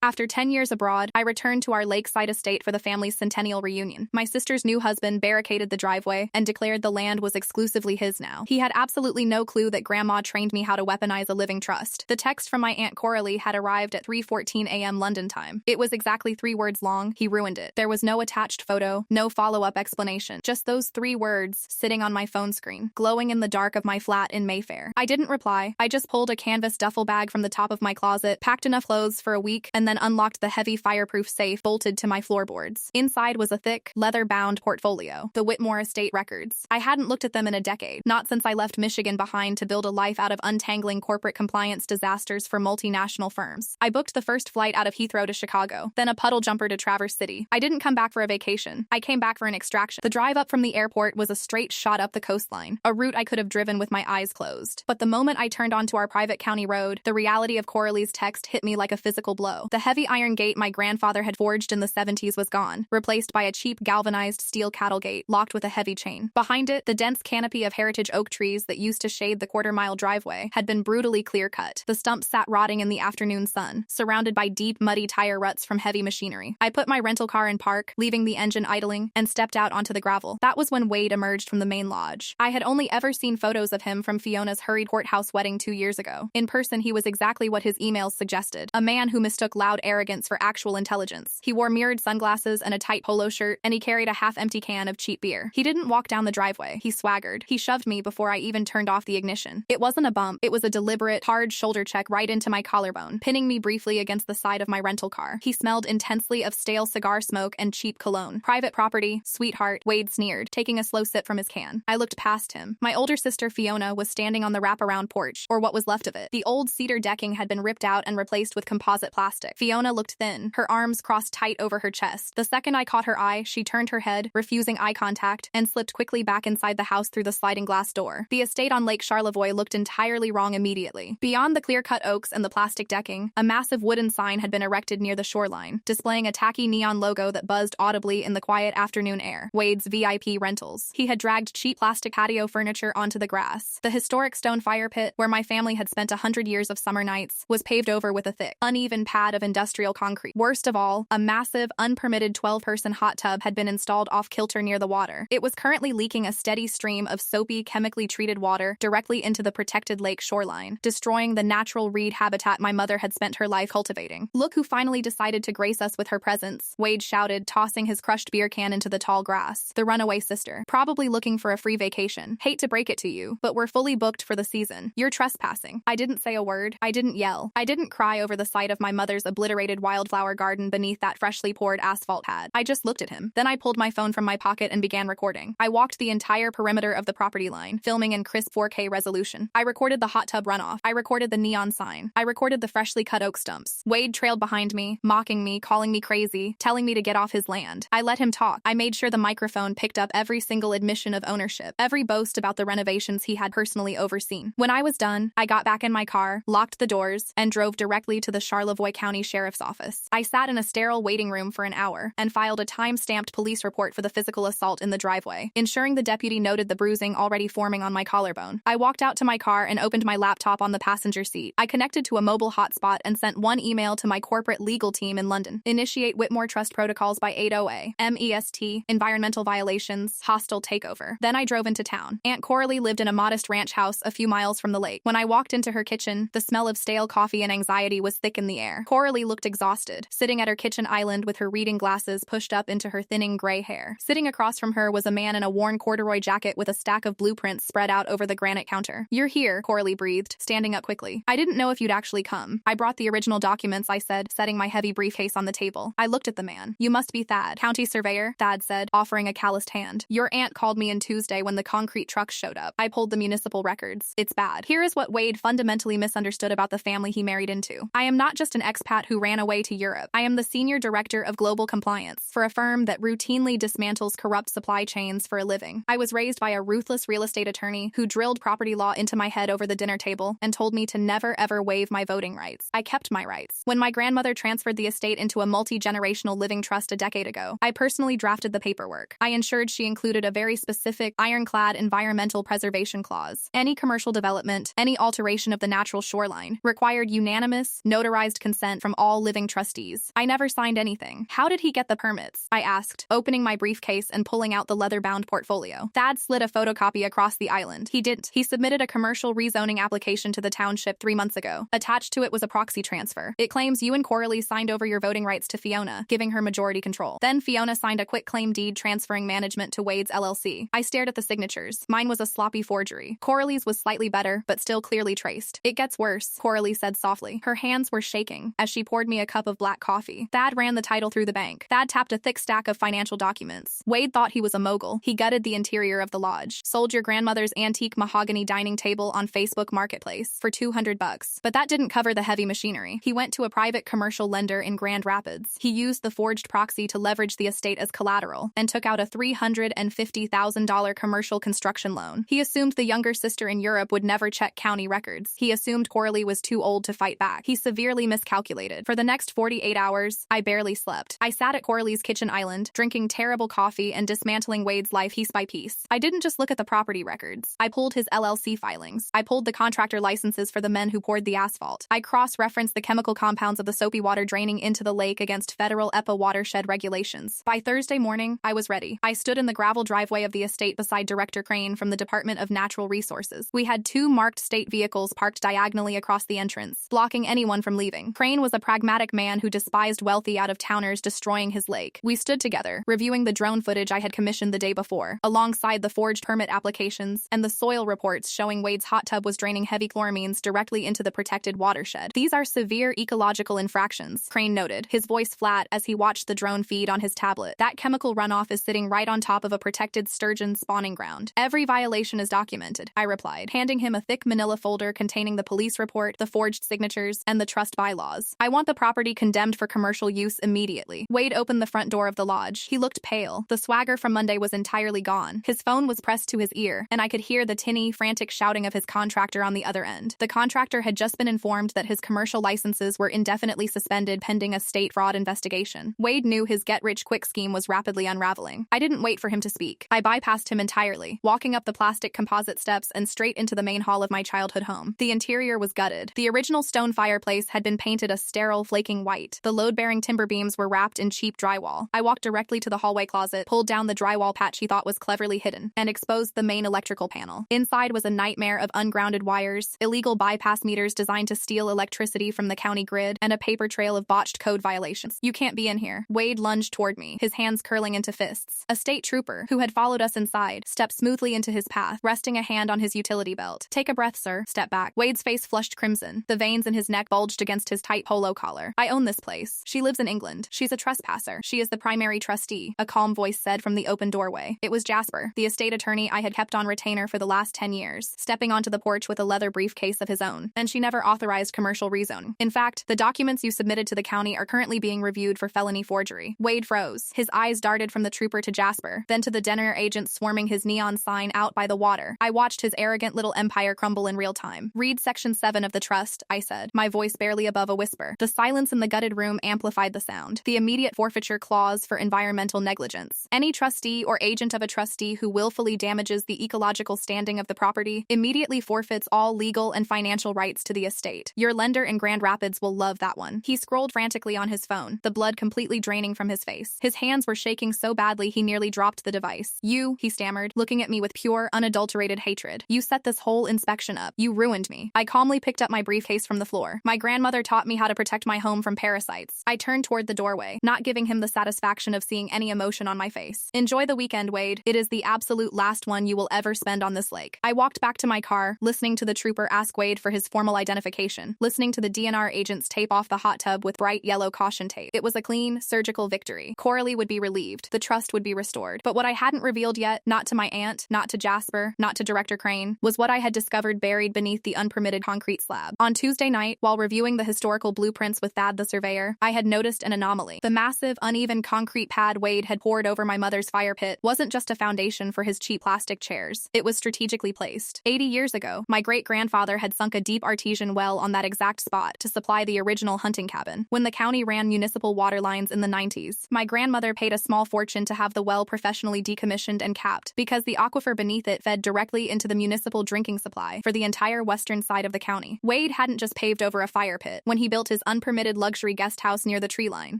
After 10 years abroad, I returned to our lakeside estate for the family's centennial reunion. My sister's new husband barricaded the driveway and declared the land was exclusively his now. He had absolutely no clue that Grandma trained me how to weaponize a living trust. The text from my Aunt Coralie had arrived at 3:14 a.m. London time. It was exactly 3 words long. He ruined it. There was no attached photo, no follow-up explanation. Just those 3 words sitting on my phone screen, glowing in the dark of my flat in Mayfair. I didn't reply. I just pulled a canvas duffel bag from the top of my closet, packed enough clothes for a week, and then unlocked the heavy fireproof safe bolted to my floorboards. Inside was a thick, leather-bound portfolio, the Whitmore estate records. I hadn't looked at them in a decade, not since I left Michigan behind to build a life out of untangling corporate compliance disasters for multinational firms. I booked the first flight out of Heathrow to Chicago, then a puddle jumper to Traverse City. I didn't come back for a vacation. I came back for an extraction. The drive up from the airport was a straight shot up the coastline, a route I could have driven with my eyes closed. But the moment I turned onto our private county road, the reality of Coralie's text hit me like a physical blow. The heavy iron gate my grandfather had forged in the 70s was gone, replaced by a cheap galvanized steel cattle gate locked with a heavy chain. Behind it, the dense canopy of heritage oak trees that used to shade the quarter-mile driveway had been brutally clear-cut. The stumps sat rotting in the afternoon sun, surrounded by deep, muddy tire ruts from heavy machinery. I put my rental car in park, leaving the engine idling, and stepped out onto the gravel. That was when Wade emerged from the main lodge. I had only ever seen photos of him from Fiona's hurried courthouse wedding 2 years ago. In person, he was exactly what his emails suggested, a man who mistook loud arrogance for actual intelligence. He wore mirrored sunglasses and a tight polo shirt, and he carried a half-empty can of cheap beer. He didn't walk down the driveway. He swaggered. He shoved me before I even turned off the ignition. It wasn't a bump. It was a deliberate, hard shoulder check right into my collarbone, pinning me briefly against the side of my rental car. He smelled intensely of stale cigar smoke and cheap cologne. Private property, sweetheart, Wade sneered, taking a slow sip from his can. I looked past him. My older sister Fiona was standing on the wraparound porch, or what was left of it. The old cedar decking had been ripped out and replaced with composite plastic. Fiona looked thin, her arms crossed tight over her chest. The second I caught her eye, she turned her head, refusing eye contact, and slipped quickly back inside the house through the sliding glass door. The estate on Lake Charlevoix looked entirely wrong immediately. Beyond the clear-cut oaks and the plastic decking, a massive wooden sign had been erected near the shoreline, displaying a tacky neon logo that buzzed audibly in the quiet afternoon air. Wade's VIP Rentals. He had dragged cheap plastic patio furniture onto the grass. The historic stone fire pit, where my family had spent 100 years of summer nights, was paved over with a thick, uneven pad of industrial concrete. Worst of all, a massive, unpermitted 12-person hot tub had been installed off-kilter near the water. It was currently leaking a steady stream of soapy, chemically treated water directly into the protected lake shoreline, destroying the natural reed habitat my mother had spent her life cultivating. "Look who finally decided to grace us with her presence," Wade shouted, tossing his crushed beer can into the tall grass. "The runaway sister. Probably looking for a free vacation. Hate to break it to you, but we're fully booked for the season. You're trespassing." I didn't say a word. I didn't yell. I didn't cry over the sight of my mother's obliterated wildflower garden beneath that freshly poured asphalt pad. I just looked at him. Then I pulled my phone from my pocket and began recording. I walked the entire perimeter of the property line, filming in crisp 4K resolution. I recorded the hot tub runoff. I recorded the neon sign. I recorded the freshly cut oak stumps. Wade trailed behind me, mocking me, calling me crazy, telling me to get off his land. I let him talk. I made sure the microphone picked up every single admission of ownership, every boast about the renovations he had personally overseen. When I was done, I got back in my car, locked the doors, and drove directly to the Charlevoix County Sheriff's Office. I sat in a sterile waiting room for an hour and filed a time-stamped police report for the physical assault in the driveway, ensuring the deputy noted the bruising already forming on my collarbone. I walked out to my car and opened my laptop on the passenger seat. I connected to a mobile hotspot and sent one email to my corporate legal team in London. Initiate Whitmore Trust protocols by 8:00 MEST, environmental violations, hostile takeover. Then I drove into town. Aunt Coralie lived in a modest ranch house a few miles from the lake. When I walked into her kitchen, the smell of stale coffee and anxiety was thick in the air. Coralie looked exhausted, sitting at her kitchen island with her reading glasses pushed up into her thinning gray hair. Sitting across from her was a man in a worn corduroy jacket with a stack of blueprints spread out over the granite counter. "You're here," Coralie breathed, standing up quickly. "I didn't know if you'd actually come." "I brought the original documents," I said, setting my heavy briefcase on the table. I looked at the man. "You must be Thad, county surveyor," Thad said, offering a calloused hand. "Your aunt called me in Tuesday when the concrete trucks showed up. I pulled the municipal records. It's bad." Here is what Wade fundamentally misunderstood about the family he married into. I am not just an expat who ran away to Europe. I am the senior director of global compliance for a firm that routinely dismantles corrupt supply chains for a living. I was raised by a ruthless real estate attorney who drilled property law into my head over the dinner table and told me to never ever waive my voting rights. I kept my rights. When my grandmother transferred the estate into a multi-generational living trust a decade ago, I personally drafted the paperwork. I ensured she included a very specific, ironclad environmental preservation clause. Any commercial development, any alteration of the natural shoreline, required unanimous, notarized consent from from all living trustees. I never signed anything. How did he get the permits? I asked, opening my briefcase and pulling out the leather-bound portfolio. Thad slid a photocopy across the island. He didn't. He submitted a commercial rezoning application to the township 3 months ago. Attached to it was a proxy transfer. It claims you and Coralie signed over your voting rights to Fiona, giving her majority control. Then Fiona signed a quitclaim deed transferring management to Wade's LLC. I stared at the signatures. Mine was a sloppy forgery. Coralie's was slightly better, but still clearly traced. It gets worse, Coralie said softly. Her hands were shaking as she poured me a cup of black coffee. Thad ran the title through the bank. Thad tapped a thick stack of financial documents. Wade thought he was a mogul. He gutted the interior of the lodge. Sold your grandmother's antique mahogany dining table on Facebook Marketplace for $200. But that didn't cover the heavy machinery. He went to a private commercial lender in Grand Rapids. He used the forged proxy to leverage the estate as collateral and took out a $350,000 commercial construction loan. He assumed the younger sister in Europe would never check county records. He assumed Coralie was too old to fight back. He severely miscalculated. For the next 48 hours, I barely slept. I sat at Coralie's kitchen island, drinking terrible coffee and dismantling Wade's life piece by piece. I didn't just look at the property records. I pulled his LLC filings. I pulled the contractor licenses for the men who poured the asphalt. I cross-referenced the chemical compounds of the soapy water draining into the lake against federal EPA watershed regulations. By Thursday morning, I was ready. I stood in the gravel driveway of the estate beside Director Crane from the Department of Natural Resources. We had 2 marked state vehicles parked diagonally across the entrance, blocking anyone from leaving. Crane was a pragmatic man who despised wealthy out-of-towners destroying his lake. We stood together, reviewing the drone footage I had commissioned the day before, alongside the forged permit applications and the soil reports showing Wade's hot tub was draining heavy chloramines directly into the protected watershed. These are severe ecological infractions, Crane noted, his voice flat as he watched the drone feed on his tablet. That chemical runoff is sitting right on top of a protected sturgeon spawning ground. Every violation is documented, I replied, handing him a thick manila folder containing the police report, the forged signatures, and the trust bylaws. I want the property condemned for commercial use immediately. Wade opened the front door of the lodge. He looked pale. The swagger from Monday was entirely gone. His phone was pressed to his ear, and I could hear the tinny, frantic shouting of his contractor on the other end. The contractor had just been informed that his commercial licenses were indefinitely suspended pending a state fraud investigation. Wade knew his get-rich-quick scheme was rapidly unraveling. I didn't wait for him to speak. I bypassed him entirely, walking up the plastic composite steps and straight into the main hall of my childhood home. The interior was gutted. The original stone fireplace had been painted a sterile, flaking white. The load-bearing timber beams were wrapped in cheap drywall. I walked directly to the hallway closet, pulled down the drywall patch he thought was cleverly hidden, and exposed the main electrical panel. Inside was a nightmare of ungrounded wires, illegal bypass meters designed to steal electricity from the county grid, and a paper trail of botched code violations. "You can't be in here." Wade lunged toward me, his hands curling into fists. A state trooper, who had followed us inside, stepped smoothly into his path, resting a hand on his utility belt. "Take a breath, sir." Step back. Wade's face flushed crimson. The veins in his neck bulged against his tight polo collar. "I own this place. She lives in England. She's a trespasser. She is the primary trustee," a calm voice said from the open doorway. It was Jasper, the estate attorney I had kept on retainer for the last 10 years, stepping onto the porch with a leather briefcase of his own. "And she never authorized commercial rezoning. In fact, the documents you submitted to the county are currently being reviewed for felony forgery." Wade froze. His eyes darted from the trooper to Jasper, then to the Denner agent swarming his neon sign out by the water. I watched his arrogant little empire crumble in real time. "Read Section 7 of the trust," I said, my voice barely above a whisper. The silence in the gutted room amplified the sound. "The immediate forfeiture clause for environmental negligence. Any trustee or agent of a trustee who willfully damages the ecological standing of the property immediately forfeits all legal and financial rights to the estate. Your lender in Grand Rapids will love that one." He scrolled frantically on his phone, the blood completely draining from his face. His hands were shaking so badly he nearly dropped the device. "You," he stammered, looking at me with pure, unadulterated hatred. "You set this whole inspection up. You ruined me." I calmly picked up my briefcase from the floor. "My grandmother taught me how to protect my home from parasites." I turned toward the doorway, not giving him the satisfaction of seeing any emotion on my face. "Enjoy the weekend, Wade. It is the absolute last one you will ever spend on this lake." I walked back to my car, listening to the trooper ask Wade for his formal identification, listening to the DNR agents tape off the hot tub with bright yellow caution tape. It was a clean, surgical victory. Coralie would be relieved. The trust would be restored. But what I hadn't revealed yet, not to my aunt, not to Jasper, not to Director Crane, was what I had discovered buried beneath the unpermitted concrete slab. On Tuesday night, while reviewing the historical blueprints with Thad the surveyor, I had noticed an anomaly. The massive, uneven concrete pad Wade had poured over my mother's fire pit wasn't just a foundation for his cheap plastic chairs. It was strategically placed. 80 years ago, my great-grandfather had sunk a deep artesian well on that exact spot to supply the original hunting cabin. When the county ran municipal water lines in the 90s, my grandmother paid a small fortune to have the well professionally decommissioned and capped, because the aquifer beneath it fed directly into the municipal drinking supply for the entire western side of the county. Wade hadn't just paved over a fire pit. When he built his his unpermitted luxury guest house near the tree line.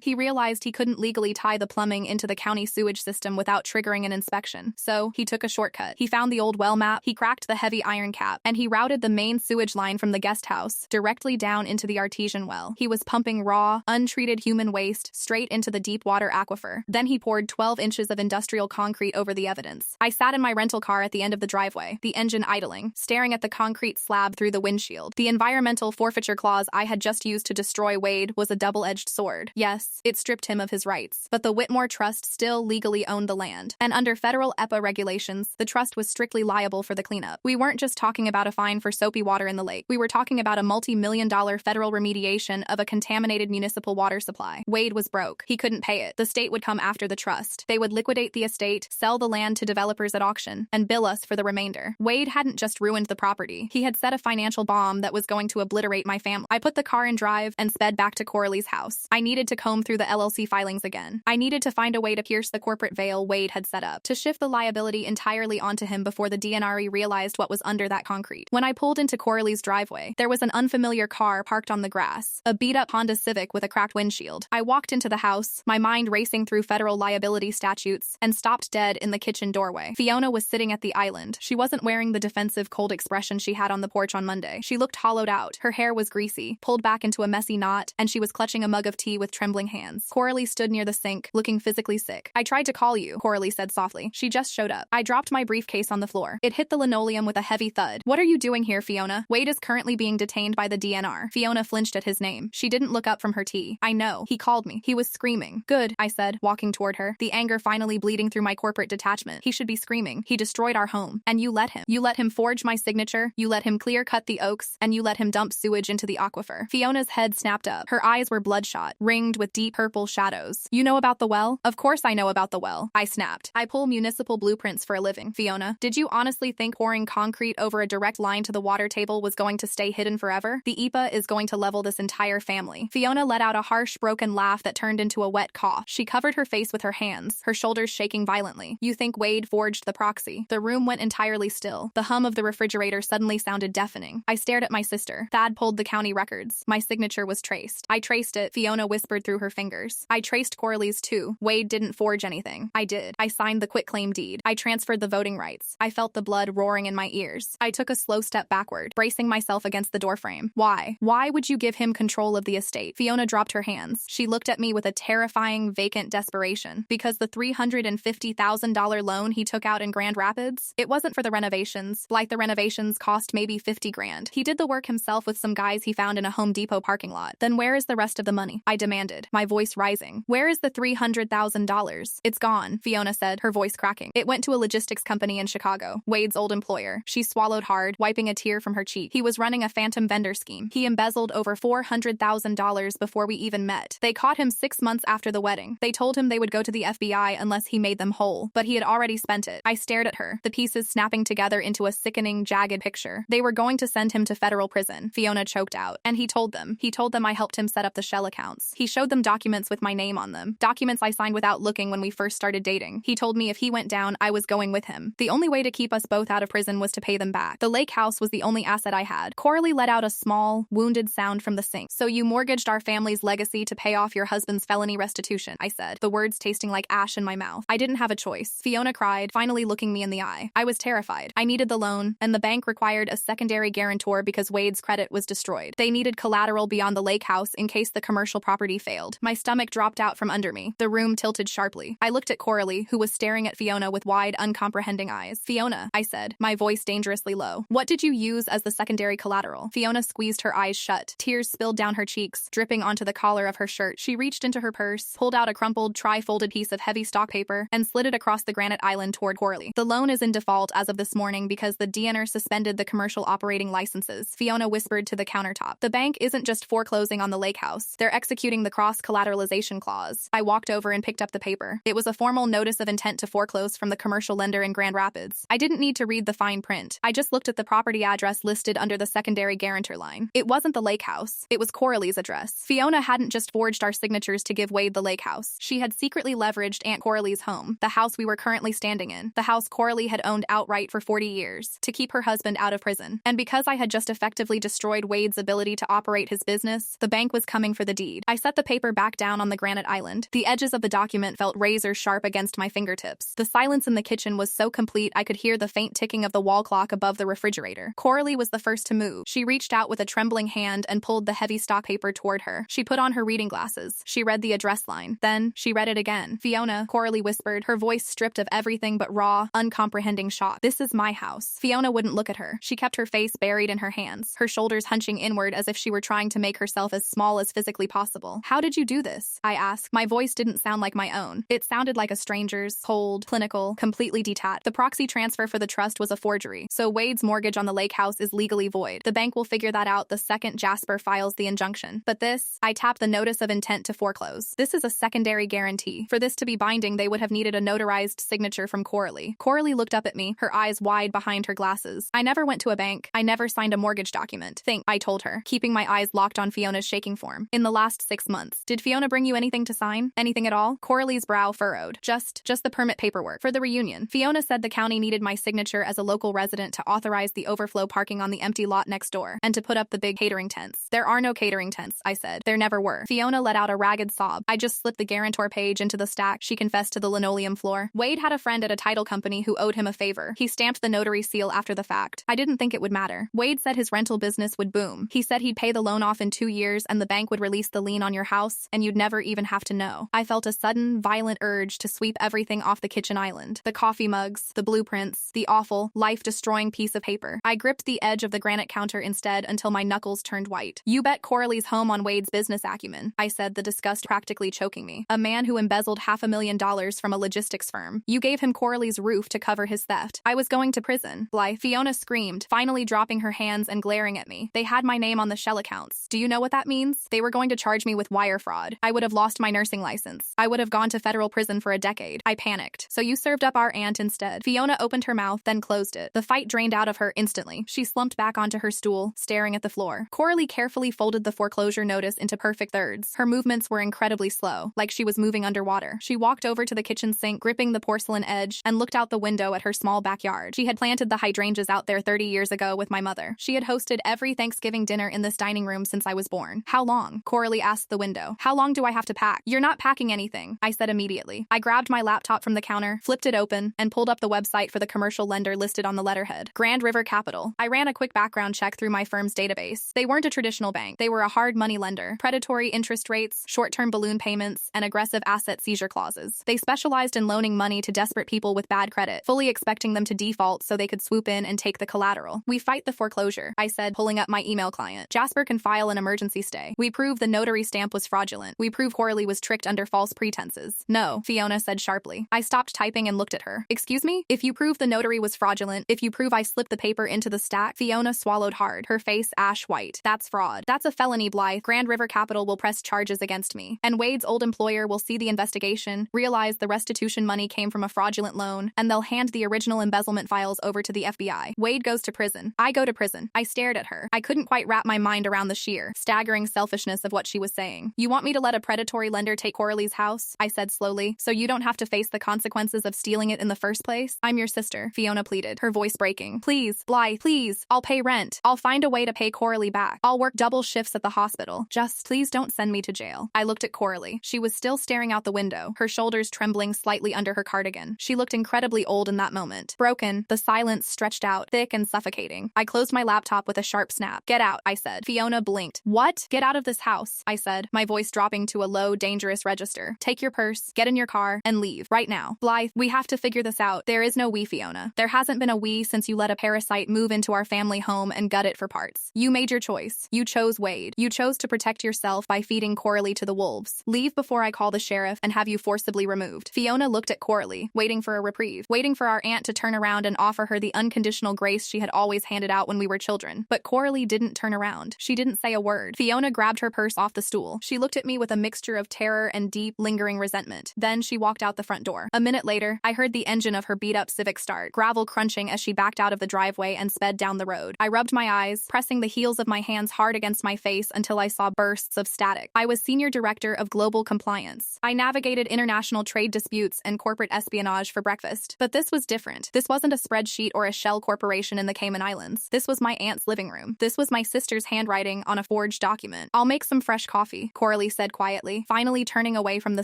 He realized he couldn't legally tie the plumbing into the county sewage system without triggering an inspection, so he took a shortcut. He found the old well map, he cracked the heavy iron cap, and he routed the main sewage line from the guest house directly down into the artesian well. He was pumping raw, untreated human waste straight into the deep water aquifer. Then he poured 12 inches of industrial concrete over the evidence. I sat in my rental car at the end of the driveway, the engine idling, staring at the concrete slab through the windshield. The environmental forfeiture clause I had just used to destroy Wade was a double-edged sword. Yes, it stripped him of his rights, but the Whitmore Trust still legally owned the land. And under federal EPA regulations, the trust was strictly liable for the cleanup. We weren't just talking about a fine for soapy water in the lake. We were talking about a multi-million-dollar federal remediation of a contaminated municipal water supply. Wade was broke. He couldn't pay it. The state would come after the trust. They would liquidate the estate, sell the land to developers at auction, and bill us for the remainder. Wade hadn't just ruined the property. He had set a financial bomb that was going to obliterate my family. I put the car in drive and sped back to Coralie's house. I needed to comb through the LLC filings again. I needed to find a way to pierce the corporate veil Wade had set up, to shift the liability entirely onto him before the DNRE realized what was under that concrete. When I pulled into Coralie's driveway, there was an unfamiliar car parked on the grass, a beat-up Honda Civic with a cracked windshield. I walked into the house, my mind racing through federal liability statutes, and stopped dead in the kitchen doorway. Fiona was sitting at the island. She wasn't wearing the defensive, cold expression she had on the porch on Monday. She looked hollowed out. Her hair was greasy, pulled back into a messy knot, and she was clutching a mug of tea with trembling hands. Coralie stood near the sink, looking physically sick. "I tried to call you," Coralie said softly. "She just showed up." I dropped my briefcase on the floor. It hit the linoleum with a heavy thud. "What are you doing here, Fiona? Wade is currently being detained by the DNR. Fiona flinched at his name. She didn't look up from her tea. "I know. He called me. He was screaming." "Good," I said, walking toward her, the anger finally bleeding through my corporate detachment. "He should be screaming. He destroyed our home. And you let him. You let him forge my signature, you let him clear-cut the oaks, and you let him dump sewage into the aquifer." Fiona's head snapped up. Her eyes were bloodshot, ringed with deep purple shadows. "You know about the well?" "Of course I know about the well," I snapped. "I pull municipal blueprints for a living." "Fiona, did you honestly think pouring concrete over a direct line to the water table was going to stay hidden forever? The EPA is going to level this entire family." Fiona let out a harsh, broken laugh that turned into a wet cough. She covered her face with her hands, her shoulders shaking violently. "You think Wade forged the proxy?" The room went entirely still. The hum of the refrigerator suddenly sounded deafening. I stared at my sister. Thad pulled the county records. My signature was traced. "I traced it," Fiona whispered through her fingers. "I traced Coralie's too. Wade didn't forge anything." "I did. I signed the quitclaim deed. I transferred the voting rights." I felt the blood roaring in my ears. I took a slow step backward, bracing myself against the doorframe. "Why? Why would you give him control of the estate?" Fiona dropped her hands. She looked at me with a terrifying, vacant desperation. "Because the $350,000 loan he took out in Grand Rapids? It wasn't for the renovations. Like, the renovations cost maybe 50 grand. He did the work himself with some guys he found in a Home Depot parking lot. Then where is the rest of the money?" I demanded, my voice rising. "Where is the $300,000? "It's gone," Fiona said, her voice cracking. "It went to a logistics company in Chicago, Wade's old employer." She swallowed hard, wiping a tear from her cheek. "He was running a phantom vendor scheme. He embezzled over $400,000 before we even met. They caught him 6 months after the wedding. They told him they would go to the FBI unless he made them whole, but he had already spent it." I stared at her, the pieces snapping together into a sickening, jagged picture. "They were going to send him to federal prison," Fiona choked out. "And he told them. He told them I helped him set up the shell accounts. He showed them documents with my name on them. Documents I signed without looking when we first started dating. He told me if he went down, I was going with him. The only way to keep us both out of prison was to pay them back. The lake house was the only asset I had." Coralie let out a small, wounded sound from the sink. "So you mortgaged our family's legacy to pay off your husband's felony restitution," I said, the words tasting like ash in my mouth. "I didn't have a choice." Fiona cried, finally looking me in the eye. I was terrified. I needed the loan, and the bank required a secondary guarantor because Wade's credit was destroyed. They needed collateral beyond the lake house in case the commercial property failed. My stomach dropped out from under me. The room tilted sharply. I looked at Coralie, who was staring at Fiona with wide, uncomprehending eyes. "Fiona," I said, my voice dangerously low, "what did you use as the secondary collateral?" Fiona squeezed her eyes shut. Tears spilled down her cheeks, dripping onto the collar of her shirt. She reached into her purse, pulled out a crumpled, tri-folded piece of heavy stock paper, and slid it across the granite island toward Coralie. "The loan is in default as of this morning because the DNR suspended the commercial operating licenses," Fiona whispered to the countertop. "The bank isn't just foreclosing on the lake house. They're executing the cross-collateralization clause." I walked over and picked up the paper. It was a formal notice of intent to foreclose from the commercial lender in Grand Rapids. I didn't need to read the fine print. I just looked at the property address listed under the secondary guarantor line. It wasn't the lake house. It was Coralie's address. Fiona hadn't just forged our signatures to give Wade the lake house. She had secretly leveraged Aunt Coralie's home, the house we were currently standing in, the house Coralie had owned outright for 40 years, to keep her husband out of prison. And because I had just effectively destroyed Wade's ability to operate his business business, the bank was coming for the deed. I set the paper back down on the granite island. The edges of the document felt razor-sharp against my fingertips. The silence in the kitchen was so complete I could hear the faint ticking of the wall clock above the refrigerator. Coralie was the first to move. She reached out with a trembling hand and pulled the heavy stock paper toward her. She put on her reading glasses. She read the address line. Then, she read it again. Fiona, Coralie whispered, her voice stripped of everything but raw, uncomprehending shock. This is my house. Fiona wouldn't look at her. She kept her face buried in her hands, her shoulders hunching inward as if she were trying to make herself as small as physically possible. How did you do this? I asked. My voice didn't sound like my own. It sounded like a stranger's, cold, clinical, completely detached. The proxy transfer for the trust was a forgery, so Wade's mortgage on the lake house is legally void. The bank will figure that out the second Jasper files the injunction. But this, I tapped the notice of intent to foreclose. This is a secondary guarantee. For this to be binding, they would have needed a notarized signature from Coralie. Coralie looked up at me, her eyes wide behind her glasses. I never went to a bank. I never signed a mortgage document. Think, I told her, keeping my eyes locked on Fiona's shaking form. In the last 6 months. Did Fiona bring you anything to sign? Anything at all? Coralie's brow furrowed. Just the permit paperwork for the reunion. Fiona said the county needed my signature as a local resident to authorize the overflow parking on the empty lot next door and to put up the big catering tents. There are no catering tents, I said. There never were. Fiona let out a ragged sob. I just slipped the guarantor page into the stack, she confessed to the linoleum floor. Wade had a friend at a title company who owed him a favor. He stamped the notary seal after the fact. I didn't think it would matter. Wade said his rental business would boom. He said he'd pay the loan off in 2 years and the bank would release the lien on your house and you'd never even have to know. I felt a sudden, violent urge to sweep everything off the kitchen island. The coffee mugs, the blueprints, the awful, life-destroying piece of paper. I gripped the edge of the granite counter instead until my knuckles turned white. You bet Coralie's home on Wade's business acumen, I said, the disgust practically choking me. A man who embezzled $500,000 from a logistics firm. You gave him Coralie's roof to cover his theft. I was going to prison. Blythe. Fiona screamed, finally dropping her hands and glaring at me. They had my name on the shell accounts. Do you know what that means? They were going to charge me with wire fraud. I would have lost my nursing license. I would have gone to federal prison for a decade. I panicked. So you served up our aunt instead. Fiona opened her mouth, then closed it. The fight drained out of her instantly. She slumped back onto her stool, staring at the floor. Coralie carefully folded the foreclosure notice into perfect thirds. Her movements were incredibly slow, like she was moving underwater. She walked over to the kitchen sink, gripping the porcelain edge, and looked out the window at her small backyard. She had planted the hydrangeas out there 30 years ago with my mother. She had hosted every Thanksgiving dinner in this dining room since I was born. How long? Coralie asked the window. How long do I have to pack? You're not packing anything, I said immediately. I grabbed my laptop from the counter, flipped it open, and pulled up the website for the commercial lender listed on the letterhead. Grand River Capital. I ran a quick background check through my firm's database. They weren't a traditional bank. They were a hard money lender. Predatory interest rates, short-term balloon payments, and aggressive asset seizure clauses. They specialized in loaning money to desperate people with bad credit, fully expecting them to default so they could swoop in and take the collateral. We fight the foreclosure, I said, pulling up my email client. Jasper can file an emergency stay. We prove the notary stamp was fraudulent. We prove Coralie was tricked under false pretenses. No, Fiona said sharply. I stopped typing and looked at her. Excuse me? If you prove the notary was fraudulent, if you prove I slipped the paper into the stack, Fiona swallowed hard, her face ash white. That's fraud. That's a felony, Blythe. Grand River Capital will press charges against me. And Wade's old employer will see the investigation, realize the restitution money came from a fraudulent loan, and they'll hand the original embezzlement files over to the FBI. Wade goes to prison. I go to prison. I stared at her. I couldn't quite wrap my mind around the sheer, staggering selfishness of what she was saying. You want me to let a predatory lender take Coralie's house? I said slowly, so you don't have to face the consequences of stealing it in the first place? I'm your sister, Fiona pleaded, her voice breaking. Please, Blythe, please. I'll pay rent. I'll find a way to pay Coralie back. I'll work double shifts at the hospital. Just, please don't send me to jail. I looked at Coralie. She was still staring out the window, her shoulders trembling slightly under her cardigan. She looked incredibly old in that moment. Broken, the silence stretched out, thick and suffocating. I closed my laptop with a sharp snap. Get out, I said. Fiona blinked. What? Get out of this house, I said, my voice dropping to a low, dangerous register. Take your purse, get in your car, and leave. Right now. Blythe, we have to figure this out. There is no we, Fiona. There hasn't been a we since you let a parasite move into our family home and gut it for parts. You made your choice. You chose Wade. You chose to protect yourself by feeding Coralie to the wolves. Leave before I call the sheriff and have you forcibly removed. Fiona looked at Coralie, waiting for a reprieve, waiting for our aunt to turn around and offer her the unconditional grace she had always handed out when we were children. But Coralie didn't turn around. She didn't say a word. Fiona grabbed her purse off the stool. She looked at me with a mixture of terror and deep, lingering resentment. Then she walked out the front door. A minute later, I heard the engine of her beat-up Civic start, gravel crunching as she backed out of the driveway and sped down the road. I rubbed my eyes, pressing the heels of my hands hard against my face until I saw bursts of static. I was Senior Director of Global Compliance. I navigated international trade disputes and corporate espionage for breakfast. But this was different. This wasn't a spreadsheet or a shell corporation in the Cayman Islands. This was my aunt's living room. This was my sister's handwriting on a forged document. I'll make some fresh coffee, Coralie said quietly, finally turning away from the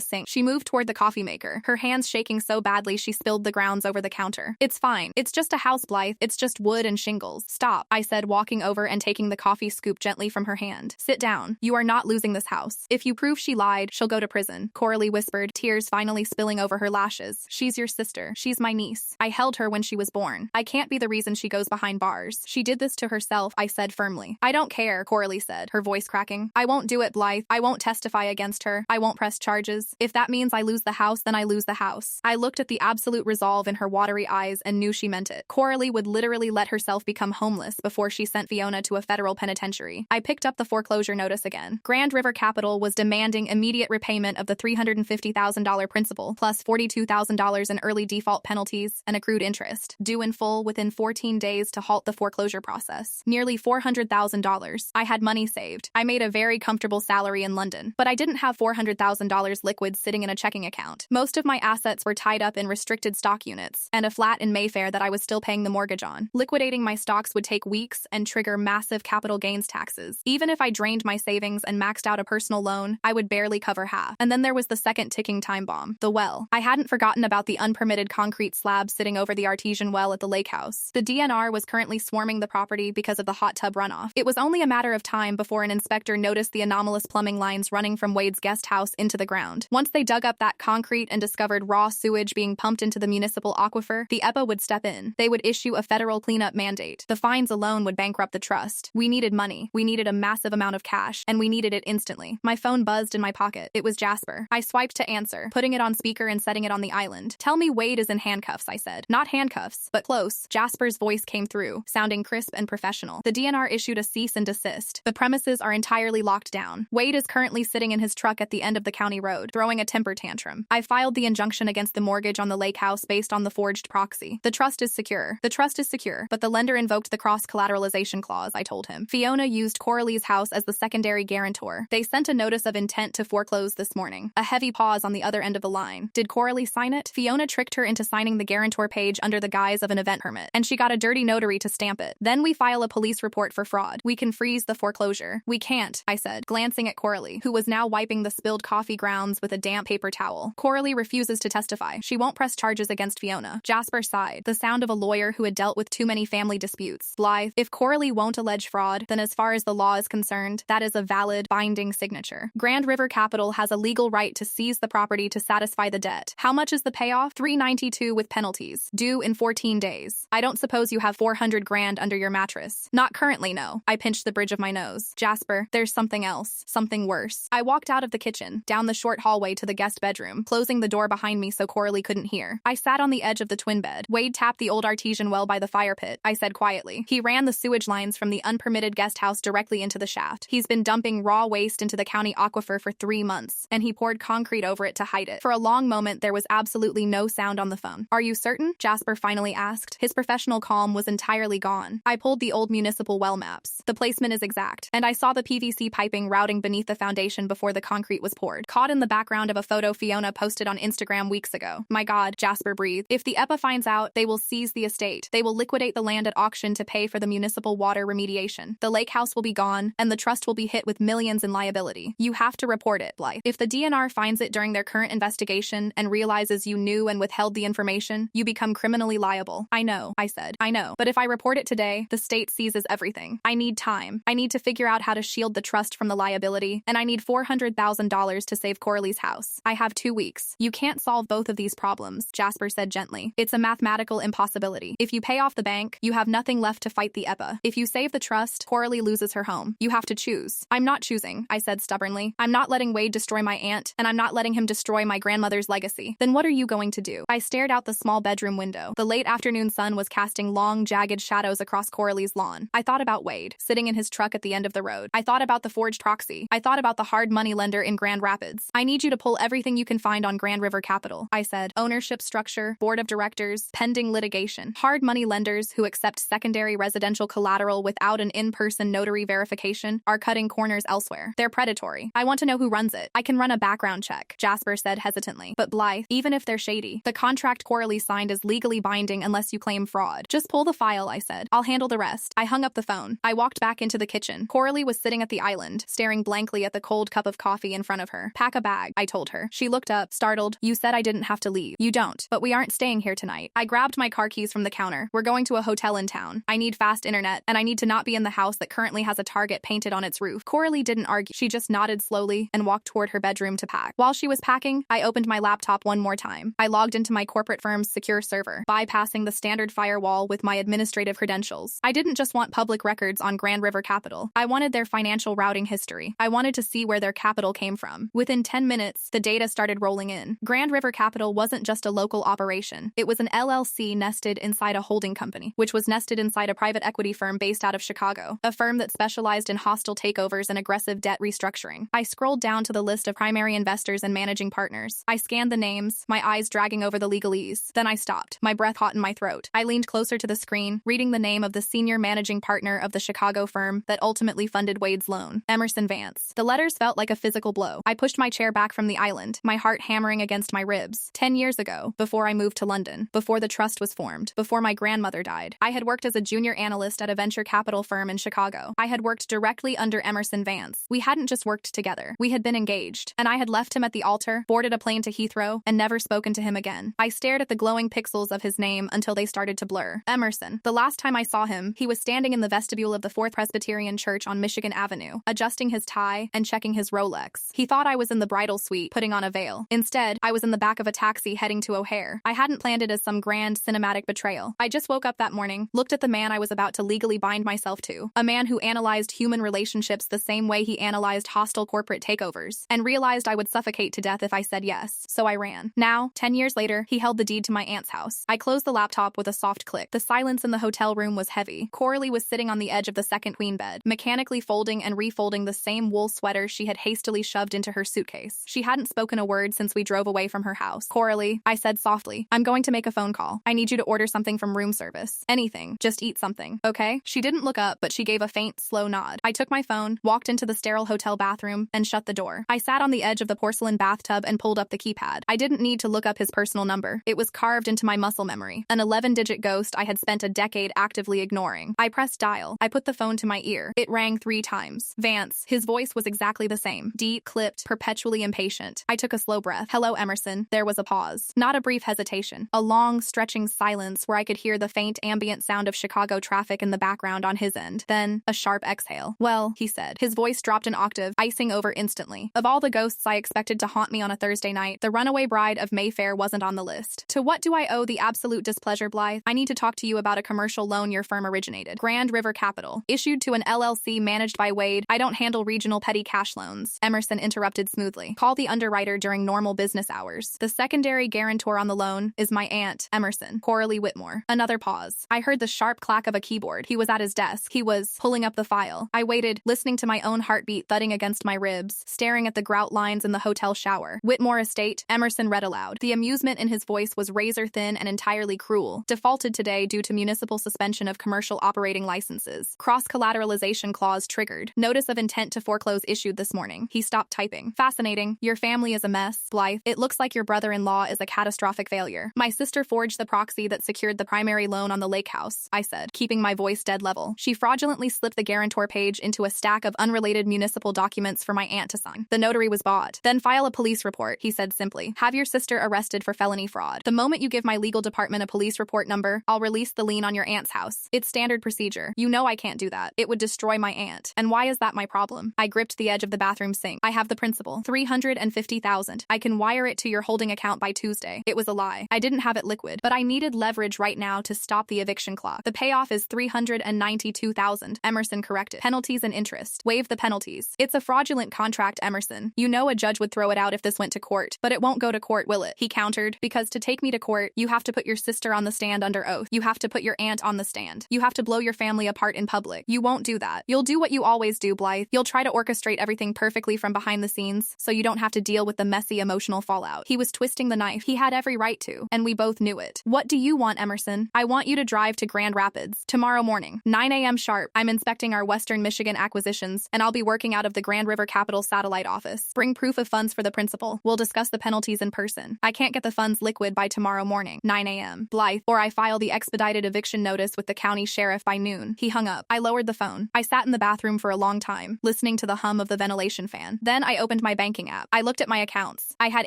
sink. She moved toward the coffee maker, her hands shaking so badly she spilled the grounds over the counter. It's fine. It's just a house, Blythe. It's just wood and shingles. Stop, I said, walking over and taking the coffee scoop gently from her hand. Sit down. You are not losing this house. If you prove she lied, she'll go to prison, Coralie whispered, tears finally spilling over her lashes. She's your sister. She's my niece. I held her when she was born. I can't be the reason she goes behind bars. She did this to herself, I said firmly. I don't care, Coralie said, her voice cracking. I won't do it, Blythe. I won't testify against her. I won't press charges. If that means I lose the house, then I lose the house. I looked at the absolute resolve in her watery eyes and knew she meant it. Coralie would literally let herself become homeless before she sent Fiona to a federal penitentiary. I picked up the foreclosure notice again. Grand River Capital was demanding immediate repayment of the $350,000 principal, plus $42,000 in early default penalties and accrued interest, due in full within 14 days to halt the foreclosure process. Nearly $400,000. I had money saved. I made a very comfortable salary in London, but I didn't have $400,000 liquid sitting in a checking account. Most of my assets were tied up in restricted stock units and a flat in Mayfair that I was still paying the mortgage on. Liquidating my stocks would take weeks and trigger massive capital gains taxes. Even if I drained my savings and maxed out a personal loan, I would barely cover half. And then there was the second ticking time bomb, the well. I hadn't forgotten about the unpermitted concrete slab sitting over the artesian well at the lake house. The DNR was currently swarming the property because of the hot tub runoff. It was only a matter of time before an inspector noticed the anomalous plumbing lines running from Wade's guest house into the ground. Once they dug up that concrete and discovered raw sewage being pumped into the municipal aquifer, the EPA would step in. They would issue a federal cleanup mandate. The fines alone would bankrupt the trust. We needed money. We needed a massive amount of cash, and we needed it instantly. My phone buzzed in my pocket. It was Jasper. I swiped to answer, putting it on speaker and setting it on the island. Tell me Wade is in handcuffs, I said. Not handcuffs, but close. Jasper's voice came through, sounding crisp and professional. The DNR issued a cease and desist. The premises are entirely locked down. Wade is currently sitting in his truck at the end of the county road, throwing a temper tantrum. I filed the injunction against the mortgage on the lake house based on the forged proxy. The trust is secure. The trust is secure, but the lender invoked the cross-collateralization clause, I told him. Fiona used Coralie's house as the secondary guarantor. They sent a notice of intent to foreclose this morning. A heavy pause on the other end of the line. Did Coralie sign it? Fiona tricked her into signing the guarantor page under the guise of an event permit, and she got a dirty notary to stamp it. Then we file a police report for fraud. We can freeze the foreclosure. We can't, I said, glancing at Coralie, who was now wiping the spilled coffee grounds with a damp paper towel. Coralie refuses to testify. She won't press charges against Fiona. Jasper sighed, the sound of a lawyer who had dealt with too many family disputes. Blythe, if Coralie won't allege fraud, then as far as the law is concerned, that is a valid, binding signature. Grand River Capital has a legal right to seize the property to satisfy the debt. How much is the payoff? $392 with penalties, due in 14 days. I don't suppose you have 400 grand under your mattress. Not currently, no. I pinched the bridge of my nose. Jasper, there's something else. Something worse. I walked out of the kitchen, down the short hallway to the guest bedroom, closing the door behind me so Coralie couldn't hear. I sat on the edge of the twin bed. Wade tapped the old artesian well by the fire pit, I said quietly. He ran the sewage lines from the unpermitted guest house directly into the shaft. He's been dumping raw waste into the county aquifer for 3 months, and he poured concrete over it to hide it. For a long moment, there was absolutely no sound on the phone. Are you certain? Jasper finally asked. His professional calm was entirely gone. I pulled the old municipal well maps. The placement is exact, and I saw the PVC piping routing beneath the foundation before the concrete was poured, caught in the background of a photo Fiona posted on Instagram weeks ago. My God, Jasper breathed. If the EPA finds out, they will seize the estate. They will liquidate the land at auction to pay for the municipal water remediation. The lake house will be gone, and the trust will be hit with millions in liability. You have to report it, Blythe. If the DNR finds it during their current investigation and realizes you knew and withheld the information, you become criminally liable. I know, I said. I know. But if I report it today, the state seizes everything. I need time. I need to figure out how to shield the trust from the liability, and I need $400,000 to save Coralie's house. I have 2 weeks. You can't solve both of these problems, Jasper said gently. It's a mathematical impossibility. If you pay off the bank, you have nothing left to fight the EPA. If you save the trust, Coralie loses her home. You have to choose. I'm not choosing, I said stubbornly. I'm not letting Wade destroy my aunt, and I'm not letting him destroy my grandmother's legacy. Then what are you going to do? I stared out the small bedroom window. The late afternoon sun was casting long, jagged shadows across Coralie's lawn. I thought about Wade, sitting in his truck at the end of the road. I thought about the forged proxy. I thought about the hard money lender in Grand Rapids. I need you to pull everything you can find on Grand River Capital, I said. Ownership structure, board of directors, pending litigation. Hard money lenders who accept secondary residential collateral without an in-person notary verification are cutting corners elsewhere. They're predatory. I want to know who runs it. I can run a background check, Jasper said hesitantly. But Blythe, even if they're shady, the contract Coralie signed is legally binding unless you claim fraud. Just pull the file, I said. I'll handle the rest. I hung up the phone. I walked back into the kitchen. Coralie Coralie was sitting at the island, staring blankly at the cold cup of coffee in front of her. Pack a bag, I told her. She looked up, startled. You said I didn't have to leave. You don't, but we aren't staying here tonight. I grabbed my car keys from the counter. We're going to a hotel in town. I need fast internet, and I need to not be in the house that currently has a target painted on its roof. Coralie didn't argue. She just nodded slowly and walked toward her bedroom to pack. While she was packing, I opened my laptop one more time. I logged into my corporate firm's secure server, bypassing the standard firewall with my administrative credentials. I didn't just want public records on Grand River Capital. I wanted their financial routing history. I wanted to see where their capital came from. Within 10 minutes, the data started rolling in. Grand River Capital wasn't just a local operation. It was an LLC nested inside a holding company, which was nested inside a private equity firm based out of Chicago, a firm that specialized in hostile takeovers and aggressive debt restructuring. I scrolled down to the list of primary investors and managing partners. I scanned the names, my eyes dragging over the legalese. Then I stopped, my breath hot in my throat. I leaned closer to the screen, reading the name of the senior managing partner of the Chicago firm that ultimately funded Wade's loan, Emerson Vance. The letters felt like a physical blow. I pushed my chair back from the island, my heart hammering against my ribs. 10 years ago, before I moved to London, before the trust was formed, before my grandmother died, I had worked as a junior analyst at a venture capital firm in Chicago. I had worked directly under Emerson Vance. We hadn't just worked together. We had been engaged. And I had left him at the altar, boarded a plane to Heathrow, and never spoken to him again. I stared at the glowing pixels of his name until they started to blur. Emerson. The last time I saw him, he was standing in the vestibule of the Fourth Presbyterian Church on Michigan Avenue, adjusting his tie and checking his Rolex. He thought I was in the bridal suite, putting on a veil. Instead, I was in the back of a taxi heading to O'Hare. I hadn't planned it as some grand cinematic betrayal. I just woke up that morning, looked at the man I was about to legally bind myself to, a man who analyzed human relationships the same way he analyzed hostile corporate takeovers, and realized I would suffocate to death if I said yes, so I ran. Now, 10 years later, he held the deed to my aunt's house. I closed the laptop with a soft click. The silence in the hotel room was heavy. Coralie was sitting on the edge of the second queen bed, mechanically folding and refolding the same wool sweater she had hastily shoved into her suitcase. She hadn't spoken a word since we drove away from her house. Coralie, I said softly, I'm going to make a phone call. I need you to order something from room service. Anything. Just eat something, okay? She didn't look up, but she gave a faint, slow nod. I took my phone, walked into the sterile hotel bathroom, and shut the door. I sat on the edge of the porcelain bathtub and pulled up the keypad. I didn't need to look up his personal number. It was carved into my muscle memory. An 11-digit ghost I had spent a decade actively ignoring. I pressed dial. I put the phone to my ear. It rang 3 times. Vance. His voice was exactly the same. Deep, clipped, perpetually impatient. I took a slow breath. Hello, Emerson. There was a pause. Not a brief hesitation. A long, stretching silence where I could hear the faint ambient sound of Chicago traffic in the background on his end. Then, a sharp exhale. Well, he said. His voice dropped an octave, icing over instantly. Of all the ghosts I expected to haunt me on a Thursday night, the runaway bride of Mayfair wasn't on the list. To what do I owe the absolute displeasure, Blythe? I need to talk to you about a commercial loan your firm originated. Grand River Capital. Issued to an LLC managed by Wade. I don't handle regional petty cash loans. Emerson interrupted smoothly. Call the underwriter during normal business hours. The secondary guarantor on the loan is my aunt, Emerson. Coralie Whitmore. Another pause. I heard the sharp clack of a keyboard. He was at his desk. He was pulling up the file. I waited, listening to my own heartbeat thudding against my ribs, staring at the grout lines in the hotel shower. Whitmore Estate, Emerson read aloud. The amusement in his voice was razor thin and entirely cruel. Defaulted today due to municipal suspension of commercial operating licenses. Cross-collateralization clause triggered. Notice of intent to foreclose issued this morning. He stopped typing. Fascinating. Your family is a mess, Blythe. It looks like your brother-in-law is a catastrophic failure. My sister forged the proxy that secured the primary loan on the lake house, I said, keeping my voice dead level. She fraudulently slipped the guarantor page into a stack of unrelated municipal documents for my aunt to sign. The notary was bought. Then file a police report, he said simply. Have your sister arrested for felony fraud. The moment you give my legal department a police report number, I'll release the lien on your aunt's house. It's standard procedure. You know I can't do that. It would destroy my aunt. And why is that my problem? I gripped the edge of the bathroom sink. I have the principal. $350,000. I can wire it to your holding account by Tuesday. It was a lie. I didn't have it liquid, but I needed leverage right now to stop the eviction clock. The payoff is $392,000. Emerson corrected. Penalties and interest. Waive the penalties. It's a fraudulent contract, Emerson. You know a judge would throw it out if this went to court, but it won't go to court, will it? He countered, because to take me to court, you have to put your sister on the stand under oath. You have to put your aunt on the stand. You have to blow your family apart in public. You won't do that. You'll do what you always do, Blythe. You'll try to orchestrate everything perfectly from behind the scenes, so you don't have to deal with the messy emotional fallout. He was twisting the knife. He had every right to, and we both knew it. What do you want, Emerson? I want you to drive to Grand Rapids tomorrow morning, 9 a.m. sharp. I'm inspecting our Western Michigan acquisitions, and I'll be working out of the Grand River Capital satellite office. Bring proof of funds for the principal. We'll discuss the penalties in person. I can't get the funds liquid by tomorrow morning, 9 a.m. Blythe, or I file the expedited eviction notice with the county sheriff by noon. He hung up. I lowered the phone. I sat in in the bathroom for a long time, listening to the hum of the ventilation fan. Then I opened my banking app. I looked at my accounts. I had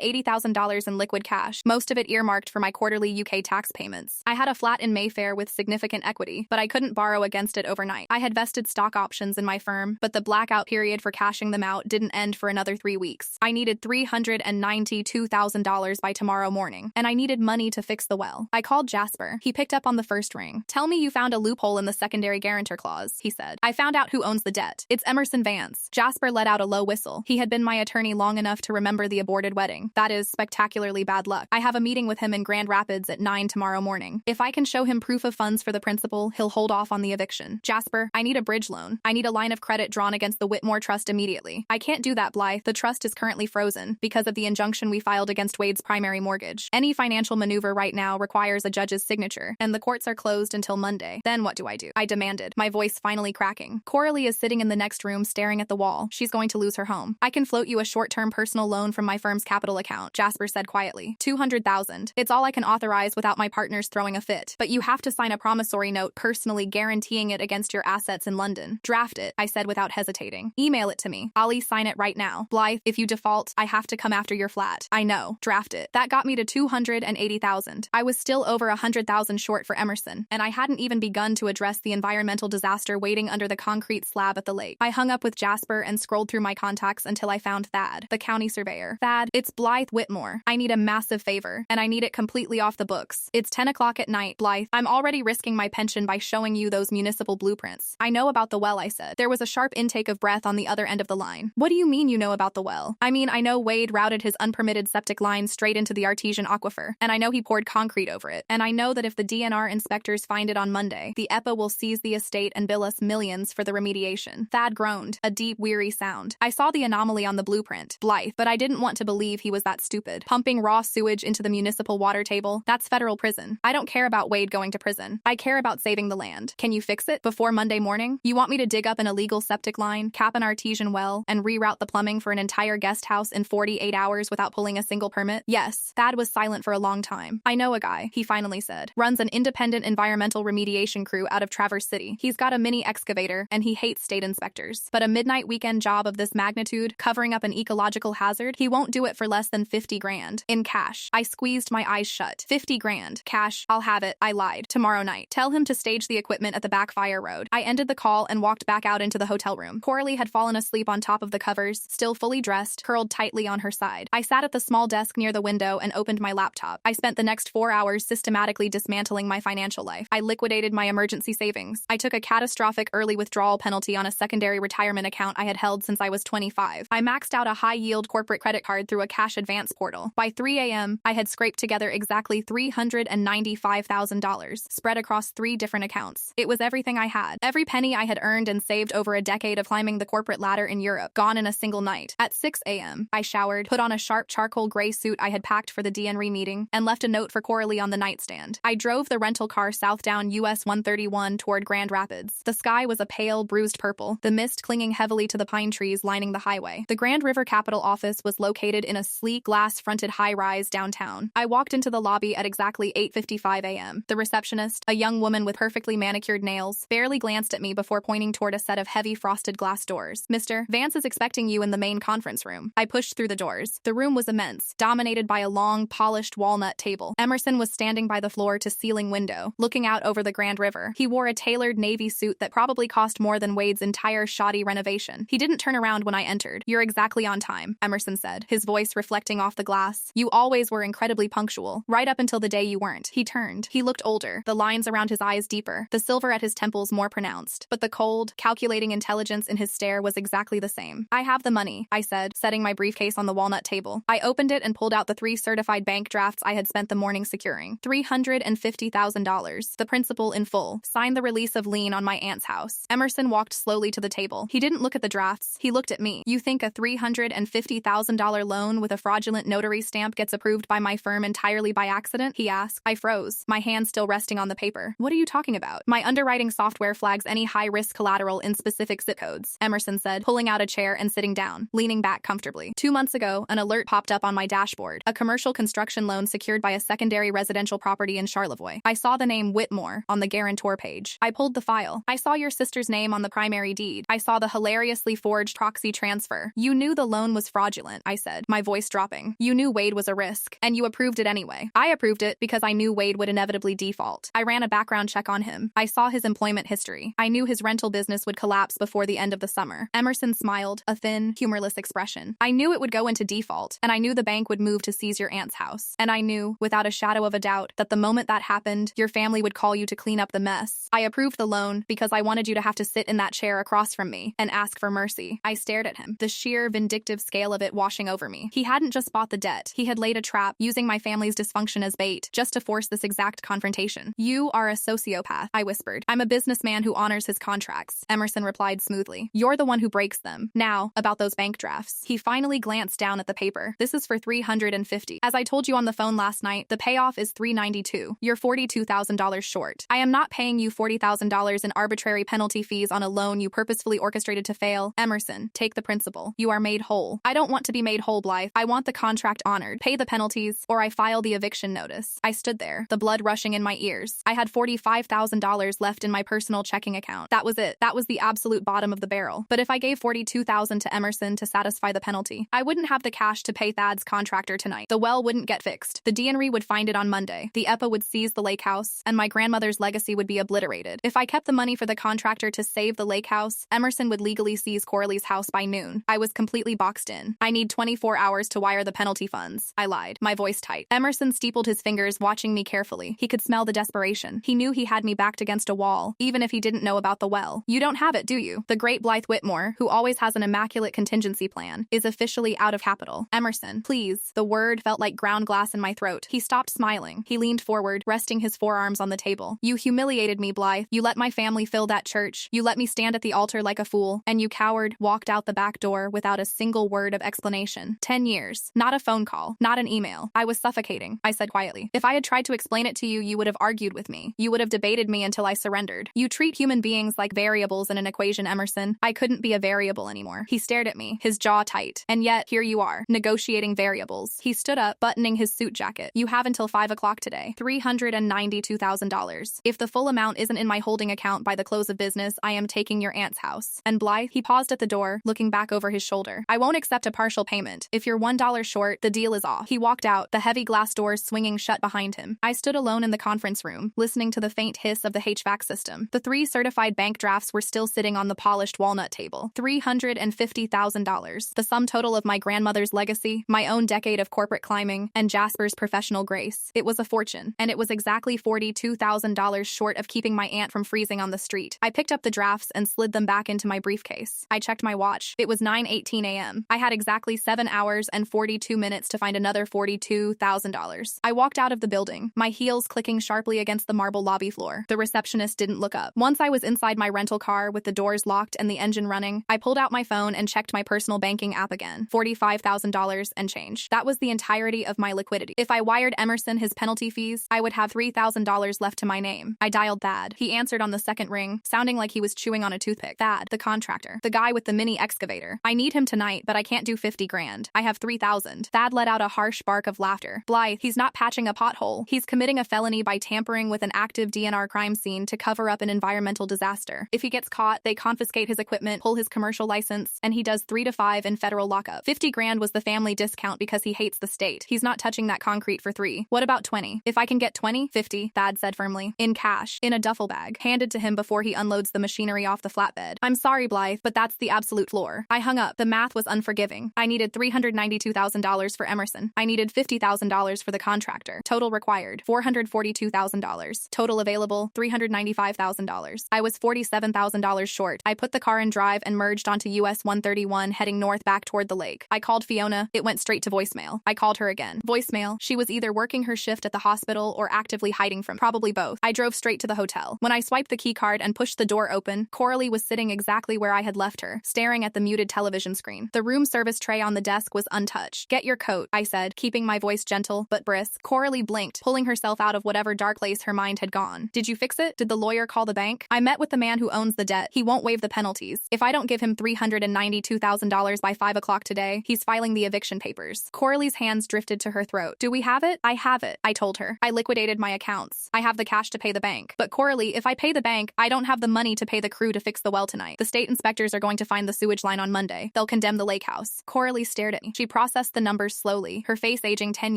$80,000 in liquid cash, most of it earmarked for my quarterly UK tax payments. I had a flat in Mayfair with significant equity, but I couldn't borrow against it overnight. I had vested stock options in my firm, but the blackout period for cashing them out didn't end for another 3 weeks. I needed $392,000 by tomorrow morning, and I needed money to fix the well. I called Jasper. He picked up on the first ring. "Tell me you found a loophole in the secondary guarantor clause," he said. "I found out who owns the debt. It's Emerson Vance." Jasper let out a low whistle. He had been my attorney long enough to remember the aborted wedding. That is spectacularly bad luck. I have a meeting with him in Grand Rapids at 9 tomorrow morning. If I can show him proof of funds for the principal, he'll hold off on the eviction. "Jasper, I need a bridge loan. I need a line of credit drawn against the Whitmore Trust immediately." "I can't do that, Blythe. The trust is currently frozen because of the injunction we filed against Wade's primary mortgage. Any financial maneuver right now requires a judge's signature, and the courts are closed until Monday." "Then what do?" I demanded, my voice finally cracking. "Coralie is sitting in the next room staring at the wall. She's going to lose her home. I can float you a short-term personal loan from my firm's capital account," Jasper said quietly. $200,000. It's all I can authorize without my partners throwing a fit. But you have to sign a promissory note personally guaranteeing it against your assets in London. "Draft it," I said without hesitating. "Email it to me. I'll sign it right now. Blythe, if you default, I have to come after your flat." "I know. Draft it." That got me to $280,000. I was still over $100,000 short for Emerson, and I hadn't even begun to address the environmental disaster waiting under the concrete slab at the lake. I hung up with Jasper and scrolled through my contacts until I found Thad, the county surveyor. "Thad, it's Blythe Whitmore. I need a massive favor, and I need it completely off the books. It's 10 o'clock at night, Blythe. I'm already risking my pension by showing you those municipal blueprints." "I know about the well," I said. There was a sharp intake of breath on the other end of the line. "What do you mean you know about the well?" "I mean, I know Wade routed his unpermitted septic line straight into the artesian aquifer, and I know he poured concrete over it, and I know that if the DNR inspectors find it on Monday, the EPA will seize the estate and bill us millions for the remediation." Thad groaned, a deep, weary sound. "I saw the anomaly on the blueprint, Blythe, but I didn't want to believe he was that stupid. Pumping raw sewage into the municipal water table, that's federal prison. I don't care about Wade going to prison. I care about saving the land. Can you fix it before Monday morning? You want me to dig up an illegal septic line, cap an artesian well, and reroute the plumbing for an entire guest house in 48 hours without pulling a single permit?" "Yes." Thad was silent for a long time. "I know a guy," he finally said. "Runs an independent environmental remediation crew out of Traverse City. He's got a mini excavator, and he hates state inspectors. But a midnight weekend job of this magnitude, covering up an ecological hazard, he won't do it for less than 50 grand. In cash." I squeezed my eyes shut. 50 grand. Cash. I'll have it. I lied. "Tomorrow night. Tell him to stage the equipment at the back fire road." I ended the call and walked back out into the hotel room. Coralie had fallen asleep on top of the covers, still fully dressed, curled tightly on her side. I sat at the small desk near the window and opened my laptop. I spent the next 4 hours systematically dismantling my financial life. I liquidated my emergency savings. I took a catastrophic early withdrawal penalty on a secondary retirement account I had held since I was 25. I maxed out a high-yield corporate credit card through a cash advance portal. By 3 a.m., I had scraped together exactly $395,000, spread across 3 different accounts. It was everything I had. Every penny I had earned and saved over a decade of climbing the corporate ladder in Europe, gone in a single night. At 6 a.m., I showered, put on a sharp charcoal gray suit I had packed for the DNR meeting, and left a note for Coralie on the nightstand. I drove the rental car southbound US 131 toward Grand Rapids. The sky was a pale, bruised purple, the mist clinging heavily to the pine trees lining the highway. The Grand River Capital office was located in a sleek, glass-fronted high-rise downtown. I walked into the lobby at exactly 8:55 a.m. The receptionist, a young woman with perfectly manicured nails, barely glanced at me before pointing toward a set of heavy frosted glass doors. "Mr. Vance is expecting you in the main conference room." I pushed through the doors. The room was immense, dominated by a long, polished walnut table. Emerson was standing by the floor-to-ceiling window, looking out over the Grand River. He wore a tailored navy suit that probably cost more than Wade's entire shoddy renovation. He didn't turn around when I entered. "You're exactly on time," Emerson said, his voice reflecting off the glass. "You always were incredibly punctual, right up until the day you weren't." He turned. He looked older, the lines around his eyes deeper, the silver at his temples more pronounced. But the cold, calculating intelligence in his stare was exactly the same. "I have the money," I said, setting my briefcase on the walnut table. I opened it and pulled out the 3 certified bank drafts I had spent the morning securing. $350,000, the principal in full. Signed the release of lien on my aunt's house. Emerson walked slowly to the table. He didn't look at the drafts. He looked at me. "You think a $350,000 loan with a fraudulent notary stamp gets approved by my firm entirely by accident?" he asked. I froze, my hand still resting on the paper. "What are you talking about?" "My underwriting software flags any high-risk collateral in specific zip codes," Emerson said, pulling out a chair and sitting down, leaning back comfortably. 2 months ago, an alert popped up on my dashboard. A commercial construction loan secured by a secondary residential property in Charlevoix. I saw the name Whitmore on the guarantor page. I pulled the file. I saw your sister's name name on the primary deed. I saw the hilariously forged proxy transfer. You knew the loan was fraudulent, I said, my voice dropping. You knew Wade was a risk, and you approved it anyway. I approved it because I knew Wade would inevitably default. I ran a background check on him. I saw his employment history. I knew his rental business would collapse before the end of the summer. Emerson smiled, a thin, humorless expression. I knew it would go into default, and I knew the bank would move to seize your aunt's house. And I knew, without a shadow of a doubt, that the moment that happened, your family would call you to clean up the mess. I approved the loan because I wanted you to have to sit in that chair across from me and ask for mercy. I stared at him, the sheer vindictive scale of it washing over me. He hadn't just bought the debt. He had laid a trap, using my family's dysfunction as bait, just to force this exact confrontation. You are a sociopath, I whispered. I'm a businessman who honors his contracts, Emerson replied smoothly. You're the one who breaks them. Now, about those bank drafts. He finally glanced down at the paper. This is for $350. As I told you on the phone last night, the payoff is $392. You're $42,000 short. I am not paying you $40,000 in arbitrary penalty fees on a loan you purposefully orchestrated to fail. Emerson, take the principal. You are made whole. I don't want to be made whole, Blythe. I want the contract honored. Pay the penalties, or I file the eviction notice. I stood there, the blood rushing in my ears. I had $45,000 left in my personal checking account. That was it. That was the absolute bottom of the barrel. But if I gave $42,000 to Emerson to satisfy the penalty, I wouldn't have the cash to pay Thad's contractor tonight. The well wouldn't get fixed. The DNR would find it on Monday. The EPA would seize the lake house, and my grandmother's legacy would be obliterated. If I kept the money for the contractor to save the lake house, Emerson would legally seize Corley's house by noon. I was completely boxed in. I need 24 hours to wire the penalty funds. I lied, my voice tight. Emerson steepled his fingers, watching me carefully. He could smell the desperation. He knew he had me backed against a wall, even if he didn't know about the well. You don't have it, do you? The great Blythe Whitmore, who always has an immaculate contingency plan, is officially out of capital. Emerson, please. The word felt like ground glass in my throat. He stopped smiling. He leaned forward, resting his forearms on the table. You humiliated me, Blythe. You let my family fill that church. You let me stand at the altar like a fool. And you coward, walked out the back door without a single word of explanation. 10 years. Not a phone call. Not an email. I was suffocating, I said quietly. If I had tried to explain it to you, you would have argued with me. You would have debated me until I surrendered. You treat human beings like variables in an equation, Emerson. I couldn't be a variable anymore. He stared at me, his jaw tight. And yet, here you are, negotiating variables. He stood up, buttoning his suit jacket. You have until 5 o'clock today. $392,000. If the full amount isn't in my holding account by the close of business, I am taking your aunt's house. And Blythe, he paused at the door, looking back over his shoulder. I won't accept a partial payment. If you're $1 short, the deal is off. He walked out, the heavy glass doors swinging shut behind him. I stood alone in the conference room, listening to the faint hiss of the HVAC system. The 3 certified bank drafts were still sitting on the polished walnut table. $350,000. The sum total of my grandmother's legacy, my own decade of corporate climbing, and Jasper's professional grace. It was a fortune, and it was exactly $42,000 short of keeping my aunt from freezing on the street. I picked up the drafts and slid them back into my briefcase. I checked my watch. It was 9:18 a.m. I had exactly 7 hours and 42 minutes to find another $42,000. I walked out of the building, my heels clicking sharply against the marble lobby floor. The receptionist didn't look up. Once I was inside my rental car with the doors locked and the engine running, I pulled out my phone and checked my personal banking app again. $45,000 and change. That was the entirety of my liquidity. If I wired Emerson his penalty fees, I would have $3,000 left to my name. I dialed Thad. He answered on the second ring, sounding like he was chewing on a toothpick. Thad, the contractor. The guy with the mini excavator. I need him tonight, but I can't do 50 grand. I have 3,000. Thad let out a harsh bark of laughter. Blythe, he's not patching a pothole. He's committing a felony by tampering with an active DNR crime scene to cover up an environmental disaster. If he gets caught, they confiscate his equipment, pull his commercial license, and he does 3 to 5 in federal lockup. 50 grand was the family discount because he hates the state. He's not touching that concrete for 3. What about 20? If I can get 20, 50, Thad said firmly. In cash, in a duffel bag, handed to him before he unloads the machinery off the flatbed. I'm sorry, Blythe, but that's the absolute floor. I hung up. The math was unforgiving. I needed $392,000 for Emerson. I needed $50,000 for the contractor. Total required, $442,000. Total available, $395,000. I was $47,000 short. I put the car in drive and merged onto US 131, heading north back toward the lake. I called Fiona. It went straight to voicemail. I called her again. Voicemail. She was either working her shift at the hospital or actively hiding from, probably both. I drove straight to the hotel. When I swiped the keycard and pushed the door open, Coralie was sitting exactly where I had left her, staring at the muted television screen. The room service tray on the desk was untouched. Get your coat, I said, keeping my voice gentle but brisk. Coralie blinked, pulling herself out of whatever dark place her mind had gone. Did you fix it? Did the lawyer call the bank? I met with the man who owns the debt. He won't waive the penalties. If I don't give him $392,000 by 5 o'clock today, he's filing the eviction papers. Coralie's hands drifted to her throat. Do we have it? I have it, I told her. I liquidated my accounts. I have the cash to pay the bank. But Coralie, if I pay the bank, I don't have the money to pay pay the crew to fix the well tonight. The state inspectors are going to find the sewage line on Monday. They'll condemn the lake house. Coralie stared at me. She processed the numbers slowly, her face aging 10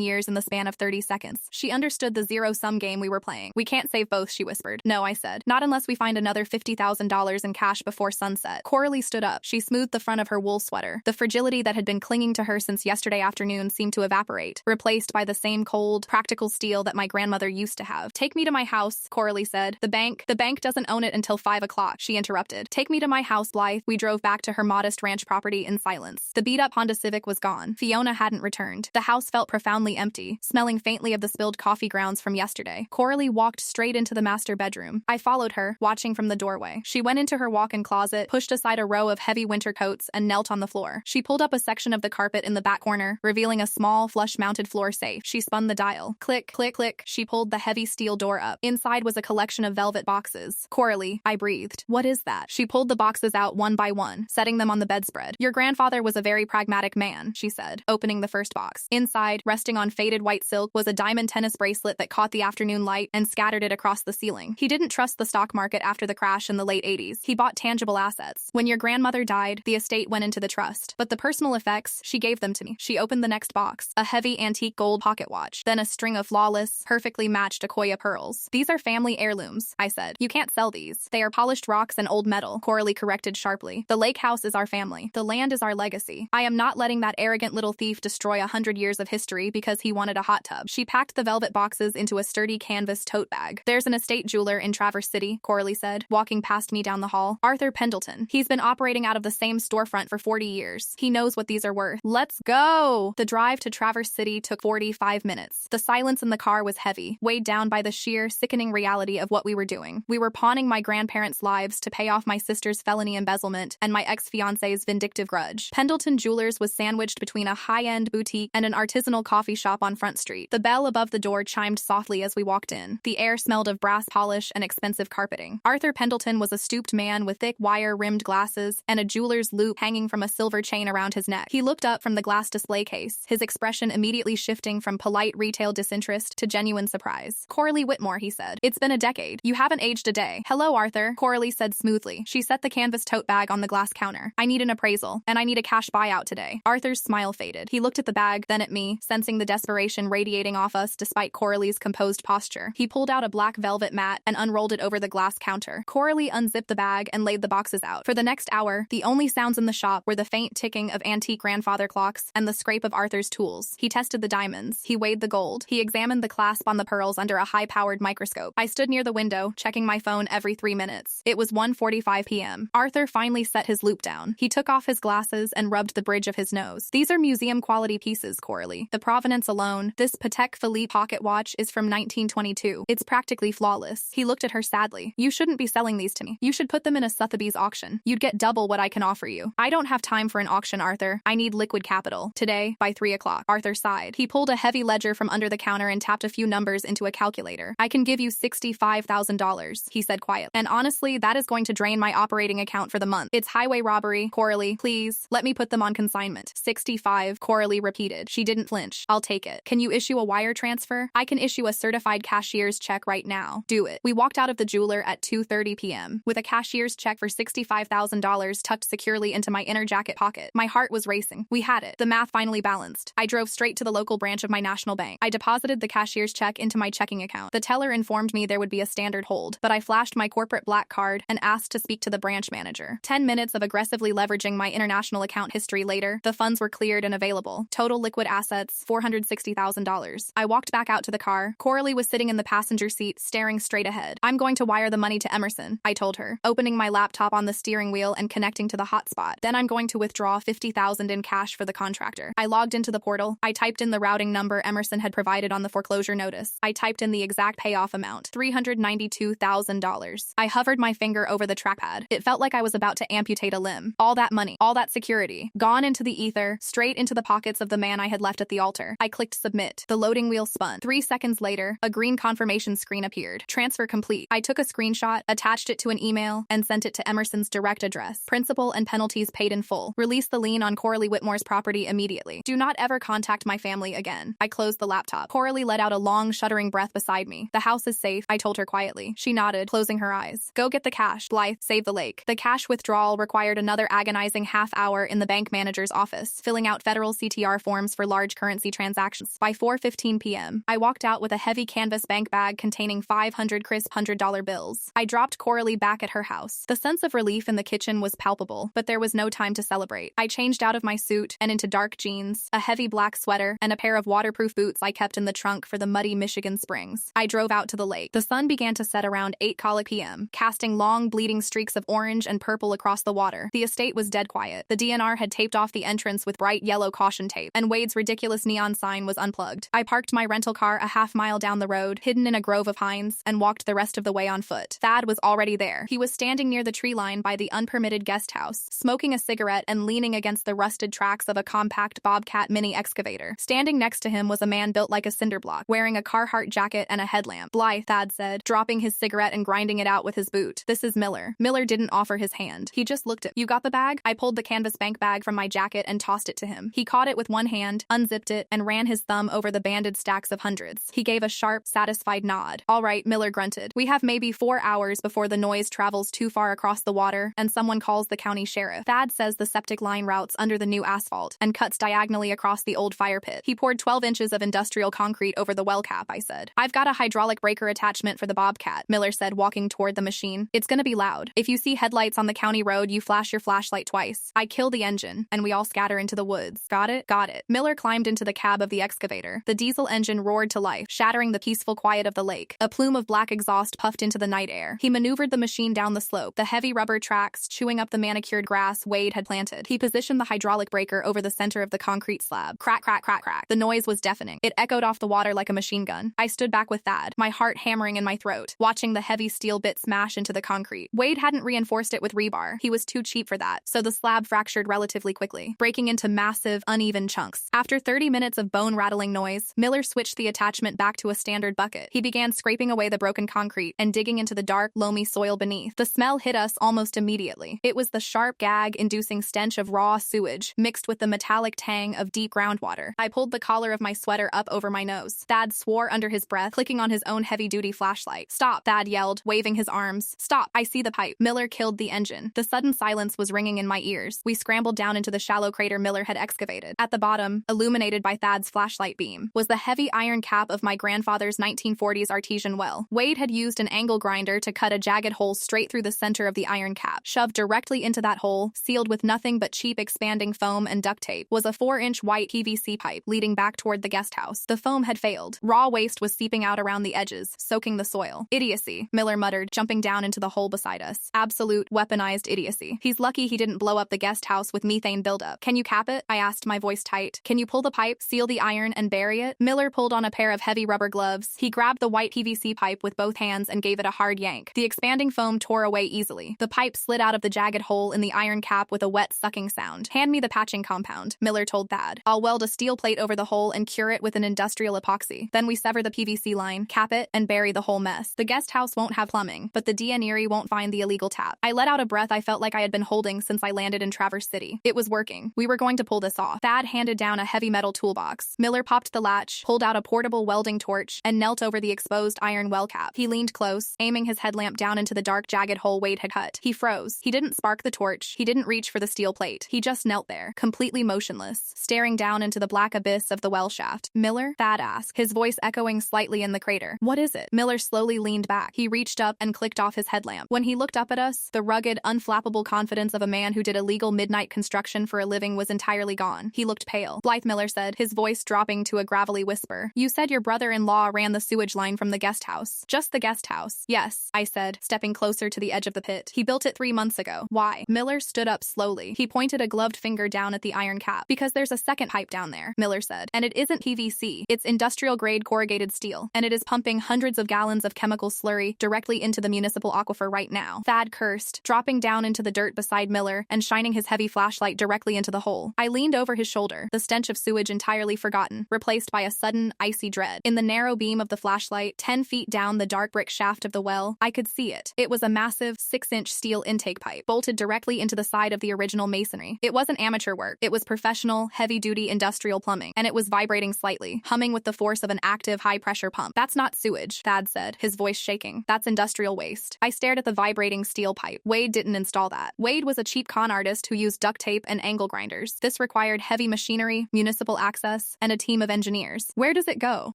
years in the span of 30 seconds. She understood the zero-sum game we were playing. We can't save both, she whispered. No, I said. Not unless we find another $50,000 in cash before sunset. Coralie stood up. She smoothed the front of her wool sweater. The fragility that had been clinging to her since yesterday afternoon seemed to evaporate, replaced by the same cold, practical steel that my grandmother used to have. Take me to my house, Coralie said. The bank doesn't own it until 5 o'clock, she interrupted. Take me to my house, Blythe. We drove back to her modest ranch property in silence. The beat-up Honda Civic was gone. Fiona hadn't returned. The house felt profoundly empty, smelling faintly of the spilled coffee grounds from yesterday. Coralie walked straight into the master bedroom. I followed her, watching from the doorway. She went into her walk-in closet, pushed aside a row of heavy winter coats, and knelt on the floor. She pulled up a section of the carpet in the back corner, revealing a small, flush-mounted floor safe. She spun the dial. Click, click, click. She pulled the heavy steel door up. Inside was a collection of velvet boxes. Coralie, I breathed. What is that? She pulled the boxes out one by one, setting them on the bedspread. Your grandfather was a very pragmatic man, she said, opening the first box. Inside, resting on faded white silk, was a diamond tennis bracelet that caught the afternoon light and scattered it across the ceiling. He didn't trust the stock market after the crash in the late 80s. He bought tangible assets. When your grandmother died, the estate went into the trust. But the personal effects, she gave them to me. She opened the next box, a heavy antique gold pocket watch, then a string of flawless, perfectly matched Akoya pearls. These are family heirlooms, I said. You can't sell these. They are polished rocks and old metal, Coralie corrected sharply. The lake house is our family. The land is our legacy. I am not letting that arrogant little thief destroy 100 years of history because he wanted a hot tub. She packed the velvet boxes into a sturdy canvas tote bag. There's an estate jeweler in Traverse City, Coralie said, walking past me down the hall. Arthur Pendleton. He's been operating out of the same storefront for 40 years. He knows what these are worth. Let's go! The drive to Traverse City took 45 minutes. The silence in the car was heavy, weighed down by the sheer, sickening reality of what we were doing. We were pawning my grandparents' lives to pay off my sister's felony embezzlement and my ex-fiancé's vindictive grudge. Pendleton Jewelers was sandwiched between a high-end boutique and an artisanal coffee shop on Front Street. The bell above the door chimed softly as we walked in. The air smelled of brass polish and expensive carpeting. Arthur Pendleton was a stooped man with thick wire-rimmed glasses and a jeweler's loop hanging from a silver chain around his neck. He looked up from the glass display case, his expression immediately shifting from polite retail disinterest to genuine surprise. Coralie Whitmore, he said. It's been a decade. You haven't aged a day. Hello, Arthur, Coralie said smoothly. She set the canvas tote bag on the glass counter. I need an appraisal, and I need a cash buyout today. Arthur's smile faded. He looked at the bag, then at me, sensing the desperation radiating off us despite Coralie's composed posture. He pulled out a black velvet mat and unrolled it over the glass counter. Coralie unzipped the bag and laid the boxes out. For the next hour, the only sounds in the shop were the faint ticking of antique grandfather clocks and the scrape of Arthur's tools. He tested the diamonds. He weighed the gold. He examined the clasp on the pearls under a high-powered microscope. I stood near the window, checking my phone every 3 minutes. It was 1:45 p.m. Arthur finally set his loupe down. He took off his glasses and rubbed the bridge of his nose. These are museum-quality pieces, Coralie. The provenance alone, this Patek Philippe pocket watch is from 1922. It's practically flawless. He looked at her sadly. You shouldn't be selling these to me. You should put them in a Sotheby's auction. You'd get double what I can offer you. I don't have time for an auction, Arthur. I need liquid capital. Today, by 3 o'clock. Arthur sighed. He pulled a heavy ledger from under the counter and tapped a few numbers into a calculator. I can give you $65,000, he said quietly. And honestly, that is going to drain my operating account for the month. It's highway robbery. Coralie, please, let me put them on consignment. 65, Coralie repeated. She didn't flinch. I'll take it. Can you issue a wire transfer? I can issue a certified cashier's check right now. Do it. We walked out of the jeweler at 2:30 p.m. with a cashier's check for $65,000 tucked securely into my inner jacket pocket. My heart was racing. We had it. The math finally balanced. I drove straight to the local branch of my national bank. I deposited the cashier's check into my checking account. The teller informed me there would be a standard hold, but I flashed my corporate black card and asked to speak to the branch manager. 10 minutes of aggressively leveraging my international account history later, the funds were cleared and available. Total liquid assets, $460,000. I walked back out to the car. Coralie was sitting in the passenger seat, staring straight ahead. I'm going to wire the money to Emerson, I told her, opening my laptop on the steering wheel and connecting to the hotspot. Then I'm going to withdraw $50,000 in cash for the contractor. I logged into the portal. I typed in the routing number Emerson had provided on the foreclosure notice. I typed in the exact payoff amount, $392,000. I hovered my finger over the trackpad. It felt like I was about to amputate a limb. All that money, all that security, gone into the ether, straight into the pockets of the man I had left at the altar. I clicked submit. The loading wheel spun. 3 seconds later, a green confirmation screen appeared. Transfer complete. I took a screenshot, attached it to an email, and sent it to Emerson's direct address. Principal and penalties paid in full. Release the lien on Coralie Whitmore's property immediately. Do not ever contact my family again. I closed the laptop. Coralie let out a long, shuddering breath beside me. The house is safe, I told her quietly. She nodded, closing her eyes. Go get the the cash? Blythe, save the lake. The cash withdrawal required another agonizing half hour in the bank manager's office, filling out federal CTR forms for large currency transactions. By 4:15 p.m., I walked out with a heavy canvas bank bag containing 500 crisp $100 bills. I dropped Coralie back at her house. The sense of relief in the kitchen was palpable, but there was no time to celebrate. I changed out of my suit and into dark jeans, a heavy black sweater, and a pair of waterproof boots I kept in the trunk for the muddy Michigan springs. I drove out to the lake. The sun began to set around 8 p.m., casting long, bleeding streaks of orange and purple across the water. The estate was dead quiet. The DNR had taped off the entrance with bright yellow caution tape, and Wade's ridiculous neon sign was unplugged. I parked my rental car a half-mile down the road, hidden in a grove of pines, and walked the rest of the way on foot. Thad was already there. He was standing near the tree line by the unpermitted guest house, smoking a cigarette and leaning against the rusted tracks of a compact Bobcat mini excavator. Standing next to him was a man built like a cinder block, wearing a Carhartt jacket and a headlamp. Blythe, Thad said, dropping his cigarette and grinding it out with his boot. This is Miller. Miller didn't offer his hand. He just looked at, you got the bag? I pulled the canvas bank bag from my jacket and tossed it to him. He caught it with one hand, unzipped it, and ran his thumb over the banded stacks of hundreds. He gave a sharp, satisfied nod. All right, Miller grunted. We have maybe 4 hours before the noise travels too far across the water and someone calls the county sheriff. Thad says the septic line routes under the new asphalt and cuts diagonally across the old fire pit. He poured 12 inches of industrial concrete over the well cap, I said. I've got a hydraulic breaker attachment for the Bobcat, Miller said, walking toward the machine. It's gonna be loud. If you see headlights on the county road, you flash your flashlight twice. I kill the engine, and we all scatter into the woods. Got it? Got it. Miller climbed into the cab of the excavator. The diesel engine roared to life, shattering the peaceful quiet of the lake. A plume of black exhaust puffed into the night air. He maneuvered the machine down the slope, the heavy rubber tracks chewing up the manicured grass Wade had planted. He positioned the hydraulic breaker over the center of the concrete slab. Crack, crack, crack, crack. The noise was deafening. It echoed off the water like a machine gun. I stood back with Thad, my heart hammering in my throat, watching the heavy steel bit smash into the concrete. Wade hadn't reinforced it with rebar. He was too cheap for that, so the slab fractured relatively quickly, breaking into massive, uneven chunks. After 30 minutes of bone-rattling noise, Miller switched the attachment back to a standard bucket. He began scraping away the broken concrete and digging into the dark, loamy soil beneath. The smell hit us almost immediately. It was the sharp, gag-inducing stench of raw sewage, mixed with the metallic tang of deep groundwater. I pulled the collar of my sweater up over my nose. Thad swore under his breath, clicking on his own heavy-duty flashlight. Stop, Thad yelled, waving his arms. Stop, I see the pipe. Miller killed the engine. The sudden silence was ringing in my ears. We scrambled down into the shallow crater Miller had excavated. At the bottom, illuminated by Thad's flashlight beam, was the heavy iron cap of my grandfather's 1940s artesian well. Wade had used an angle grinder to cut a jagged hole straight through the center of the iron cap. Shoved directly into that hole, sealed with nothing but cheap expanding foam and duct tape, was a 4-inch white PVC pipe leading back toward the guest house. The foam had failed. Raw waste was seeping out around the edges, soaking the soil. Idiocy, Miller muttered, jumping down into the hole beside us. Absolute, weaponized idiocy. He's lucky he didn't blow up the guest house with methane buildup. Can you cap it? I asked, my voice tight. Can you pull the pipe, seal the iron, and bury it? Miller pulled on a pair of heavy rubber gloves. He grabbed the white PVC pipe with both hands and gave it a hard yank. The expanding foam tore away easily. The pipe slid out of the jagged hole in the iron cap with a wet sucking sound. Hand me the patching compound, Miller told Thad. I'll weld a steel plate over the hole and cure it with an industrial epoxy. Then we sever the PVC line, cap it, and bury the whole mess. The guest house won't have plumbing, but the DNR won't find the illegal tap. I let out a breath I felt like I had been holding since I landed in Traverse City. It was working. We were going to pull this off. Thad handed down a heavy metal toolbox. Miller popped the latch, pulled out a portable welding torch, and knelt over the exposed iron well cap. He leaned close, aiming his headlamp down into the dark, jagged hole Wade had cut. He froze. He didn't spark the torch. He didn't reach for the steel plate. He just knelt there, completely motionless, staring down into the black abyss of the well shaft. Miller? Thad asked, his voice echoing slightly in the crater. What is it? Miller slowly leaned back. He reached up and clicked off his headlamp. When he looked up at us, the rugged, unflappable confidence of a man who did illegal midnight construction for a living was entirely gone. He looked pale. Blythe, Miller said, his voice dropping to a gravelly whisper. You said your brother-in-law ran the sewage line from the guest house. Just the guest house. Yes, I said, stepping closer to the edge of the pit. He built it 3 months ago. Why? Miller stood up slowly. He pointed a gloved finger down at the iron cap. Because there's a second pipe down there, Miller said. And it isn't PVC. It's industrial-grade corrugated steel. And it is pumping hundreds of gallons of chemical slurry directly into the municipal aquifer right now. Thad cursed, dropping down into the dirt beside Miller and shining his heavy flashlight directly into the hole. I leaned over his shoulder, the stench of sewage entirely forgotten, replaced by a sudden, icy dread. In the narrow beam of the flashlight, 10 feet down the dark brick shaft of the well, I could see it. It was a massive 6-inch steel intake pipe, bolted directly into the side of the original masonry. It wasn't amateur work. It was professional, heavy-duty industrial plumbing, and it was vibrating slightly, humming with the force of an active, high-pressure pump. That's not sewage, Thad said, his voice shaking. That's industrial waste. I stared at the vibrating steel pipe. Wade didn't install that. Wade was a cheap con artist who used duct tape and angle grinders. This required heavy machinery, municipal access, and a team of engineers. Where does it go?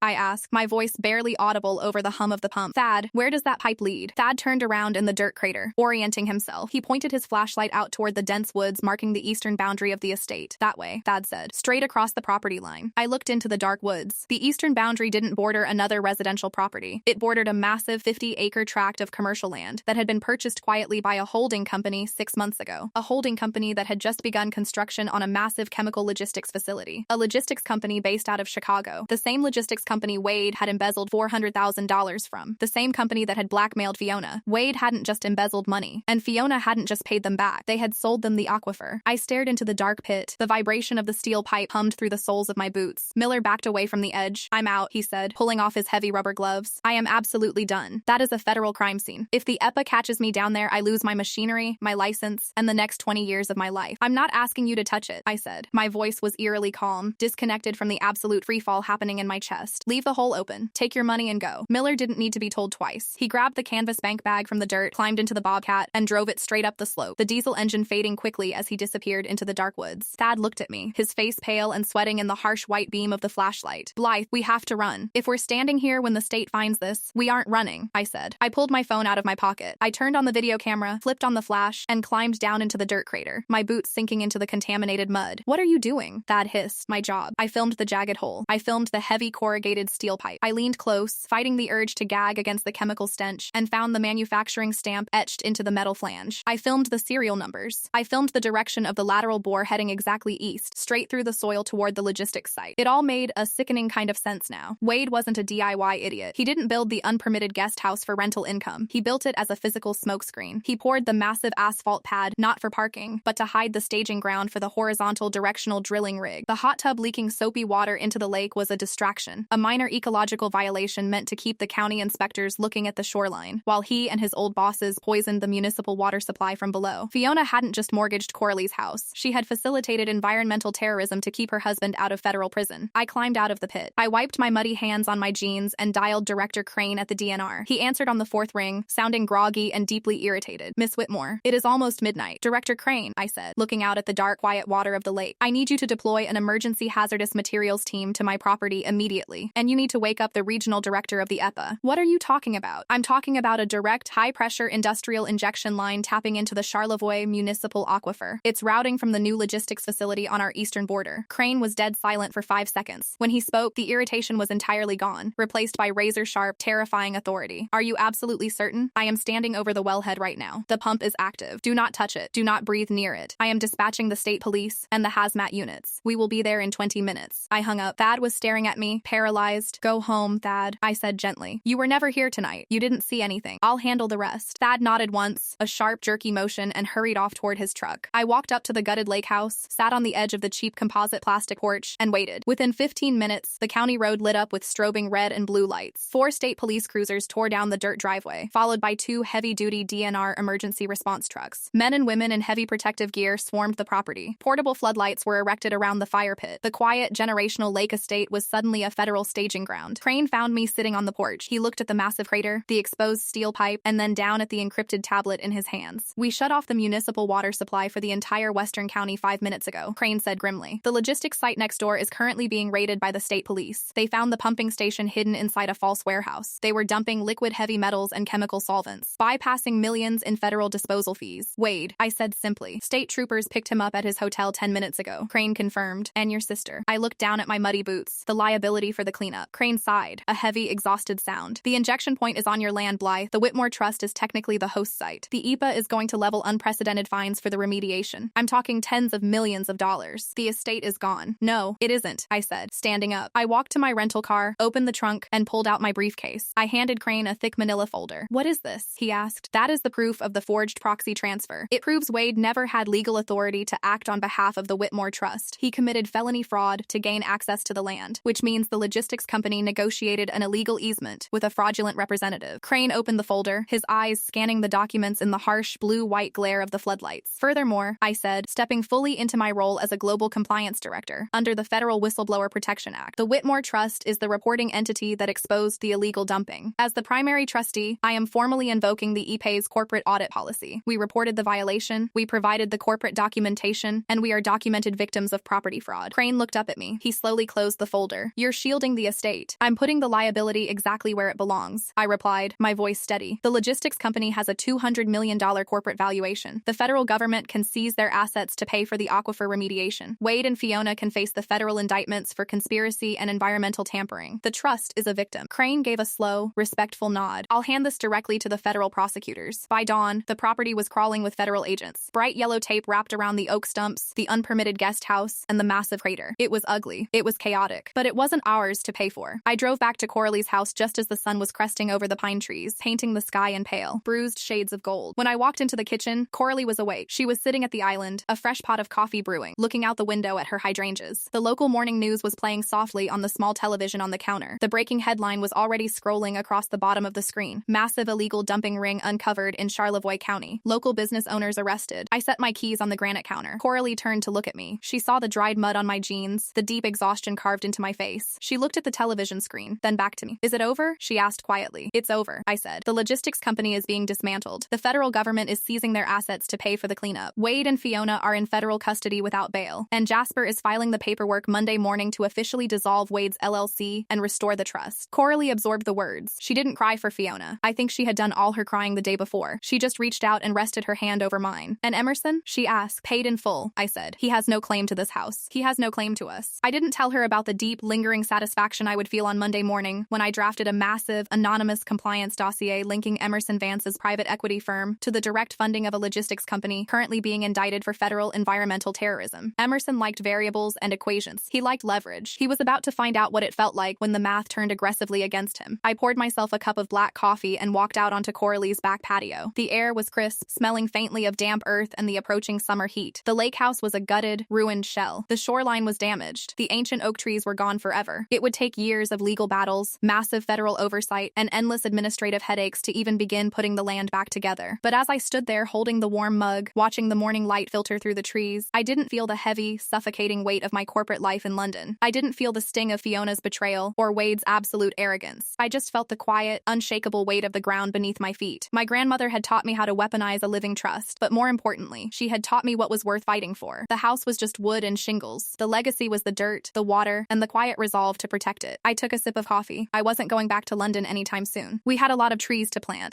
I asked, my voice barely audible over the hum of the pump. Thad, where does that pipe lead? Thad turned around in the dirt crater, orienting himself. He pointed his flashlight out toward the dense woods marking the eastern boundary of the estate. That way, Thad said, straight across the property line. I looked into the dark woods. The eastern boundary didn't border another residential property. It bordered a massive 50-acre tract of commercial land that had been purchased quietly by a holding company 6 months ago. A holding company that had just begun construction on a massive chemical logistics facility. A logistics company based out of Chicago. The same logistics company Wade had embezzled $400,000 from. The same company that had blackmailed Fiona. Wade hadn't just embezzled money, and Fiona hadn't just paid them back. They had sold them the aquifer. I stared into the dark pit. The vibration of the steel pipe hummed through the soles of my boots. Miller backed away from the edge. I'm out, he said, pulling off his heavy rubber gloves. I am absolutely done. That is a federal crime scene. If the EPA catches me down there, I lose my machinery, my license, and the next 20 years of my life. I'm not asking you to touch it, I said. My voice was eerily calm, disconnected from the absolute freefall happening in my chest. Leave the hole open. Take your money and go. Miller didn't need to be told twice. He grabbed the canvas bank bag from the dirt, climbed into the Bobcat, and drove it straight up the slope, the diesel engine fading quickly as he disappeared into the dark woods. Thad looked at me, his face pale and sweating in the harsh white beam of the flashlight. Blythe, we have to run. If we're standing here when the state finds this, we aren't running, I said. I pulled my phone out of my pocket. I turned on the video camera, flipped on the flash, and climbed down into the dirt crater, my boots sinking into the contaminated mud. What are you doing? Thad hissed. My job. I filmed the jagged hole. I filmed the heavy corrugated steel pipe. I leaned close, fighting the urge to gag against the chemical stench, and found the manufacturing stamp etched into the metal flange. I filmed the serial numbers. I filmed the direction of the lateral bore heading exactly east, straight through the soil toward the logistics site. It all made a sickening kind of sense now. Wade wasn't a DIY idiot. He didn't build the unpermitted guest house for rental income. He built it as a physical smokescreen. He poured the massive asphalt pad not for parking, but to hide the staging ground for the horizontal directional drilling rig. The hot tub leaking soapy water into the lake was a distraction, a minor ecological violation meant to keep the county inspectors looking at the shoreline, while he and his old bosses poisoned the municipal water supply from below. Fiona hadn't just mortgaged Corley's house. She had facilitated environmental terrorism to keep her husband out of federal prison. I climbed out of the pit. I wiped my muddy hands on my jeans and dialed Director Crane at the DNR. He answered on the fourth ring, sounding groggy and deeply irritated. Miss Whitmore, it is almost midnight. Director Crane, I said, looking out at the dark, quiet water of the lake. I need you to deploy an emergency hazardous materials team to my property immediately, and you need to wake up the regional director of the EPA. What are you talking about? I'm talking about a direct, high-pressure industrial injection line tapping into the Charlevoix municipal aquifer. It's routing from the new logistics facility on our eastern border. Crane was dead silent for 5 seconds. When he spoke, the irritation was entirely gone, replaced by razor-sharp, terrifying authority. Are you absolutely certain? I am standing over the wellhead right now. The pump is active. Do not touch it. Do not breathe near it. I am dispatching the state police and the hazmat units. We will be there in 20 minutes. I hung up. Thad was staring at me, paralyzed. Go home, Thad, I said gently. You were never here tonight. You didn't see anything. I'll handle the rest. Thad nodded once, a sharp, jerky motion, and hurried off toward his truck. I walked up to the gutted lake house, sat on the edge of the cheap composite plastic porch, and waited. Within 15 minutes, the county road lit up with strobing red and blue lights. 4 state police cruisers tore down the dirt driveway, followed by 2 heavy-duty DNR emergency response trucks. Men and women in heavy protective gear swarmed the property. Portable floodlights were erected around the fire pit. The quiet, generational lake estate was suddenly a federal staging ground. Crane found me sitting on the porch. He looked at the massive crater, the exposed steel pipe, and then down at the encrypted tablet in his hands. We shut off the municipal water supply for the entire western county 5 minutes ago, Crane said grimly. The logistics site next door is currently being raided by the state police. They found the pumping station hidden inside a false warehouse. They were dumping liquid heavy metals and chemical solvents, bypassing millions in federal disposal fees. Wade, I said simply. State troopers picked him up at his hotel 10 minutes ago. Crane confirmed. And your sister. I looked down at my muddy boots, the liability for the cleanup. Crane sighed, a heavy, exhausted sound. The injection point is on your land, Blythe. The Whitmore Trust is technically the host site. The EPA is going to level unprecedented fines for the remediation. I'm talking tens of millions of dollars. The estate is gone. No, it isn't, I said, standing up. I walked to my rental car, opened the trunk, and pulled out my briefcase. I handed Crane a thick manila folder. What is this? He asked. That is the proof of the forged proxy transfer. It proves Wade never had legal authority to act on behalf of the Whitmore Trust. He committed felony fraud to gain access to the land, which means the logistics company negotiated an illegal easement with a fraudulent representative. Crane opened the folder, his eyes scanning the documents in the harsh blue-white glare of the floodlights. Furthermore, I said, stepping fully into my role as a global compliance director under the Federal Whistleblower Protection Act, the Whitmore Trust is the reporting entity that exposed the illegal dumping. As the primary trustee, I am formally invoking the EPA's corporate audit policy. We reported the violation, we provided the corporate documentation, and we are documented victims of property fraud. Crane looked up at me. He slowly closed the folder. You're shielding the estate. I'm putting the liability exactly where it belongs, I replied, my voice steady. The logistics company has a $200 million corporate valuation. The federal government can seize their assets to pay for the aquifer remediation. Wade and Fiona can face the federal indictments for conspiracy and environmental tampering. The trust is a victim. Crane gave a slow, respectful nod. I'll hand this directly to the federal prosecutors. By dawn, the property was crawling with federal agents. Bright yellow tape wrapped around the oak stumps, the unpermitted guest house, and the massive crater. It was ugly. It was chaotic. But it wasn't ours to pay for. I drove back to Coralie's house just as the sun was cresting over the pine trees, painting the sky in pale, bruised shades of gold. When I walked into the kitchen, Coralie was awake. She was sitting at the island, a fresh pot of coffee brewing, looking out the window at her hydrangeas. The local morning news was playing softly on the small television on the counter. The breaking headline was already scrolling across the bottom of the screen. Massive illegal dumping ring uncovered in Charlevoix County. Local business owners arrested. I set my keys on the granite counter. Coralie turned to look at me. She saw the dried mud on my jeans, the deep exhaustion carved into my face. She looked at the television screen, then back to me. Is it over? She asked quietly. It's over, I said. The logistics company is being dismantled. The federal government is seizing their assets to pay for the cleanup. Wade and Fiona are in federal custody without bail, and Jasper is filing the paperwork Monday morning to officially dissolve Wade's LLC and restore the trust. Coralie absorbed the words. She didn't cry for Fiona. I think she had done all her crying the day before. She just reached out and rested her hand over mine. And Emerson? She asked. Paid in full, I said. He has no claim to this house. He has no claim to us. I didn't tell her about the deep, lingering satisfaction I would feel on Monday morning when I drafted a massive, anonymous compliance dossier linking Emerson Vance's private equity firm to the direct funding of a logistics company currently being indicted for federal environmental terrorism. Emerson liked variables and equations. He liked leverage. He was about to find out what it felt like when the math turned aggressively against him. I poured myself a cup of black coffee and walked out onto Coralie's back patio. The air was crisp, smelling faintly of damp earth and the approaching summer heat. The lake house was a gutted, ruined shell. The shoreline was damaged. The ancient oak trees were gone forever. It would take years of legal battles, massive federal oversight, and endless administrative headaches to even begin putting the land back together. But as I stood there holding the warm mug, watching the morning light filter through the trees, I didn't feel the heavy, suffocating weight of my corporate life in London. I didn't feel the sting of Fiona's betrayal or Wade's absolute arrogance. I just felt the quiet, unshakable weight of the ground beneath my feet. My grandmother had taught me how to weaponize a living trust, but more importantly, she had taught me what was worth fighting for. The house was just wood and shingles. The legacy was the dirt, the water, and the quiet resolve to protect it. I took a sip of coffee. I wasn't going back to London anytime soon. We had a lot of trees to plant,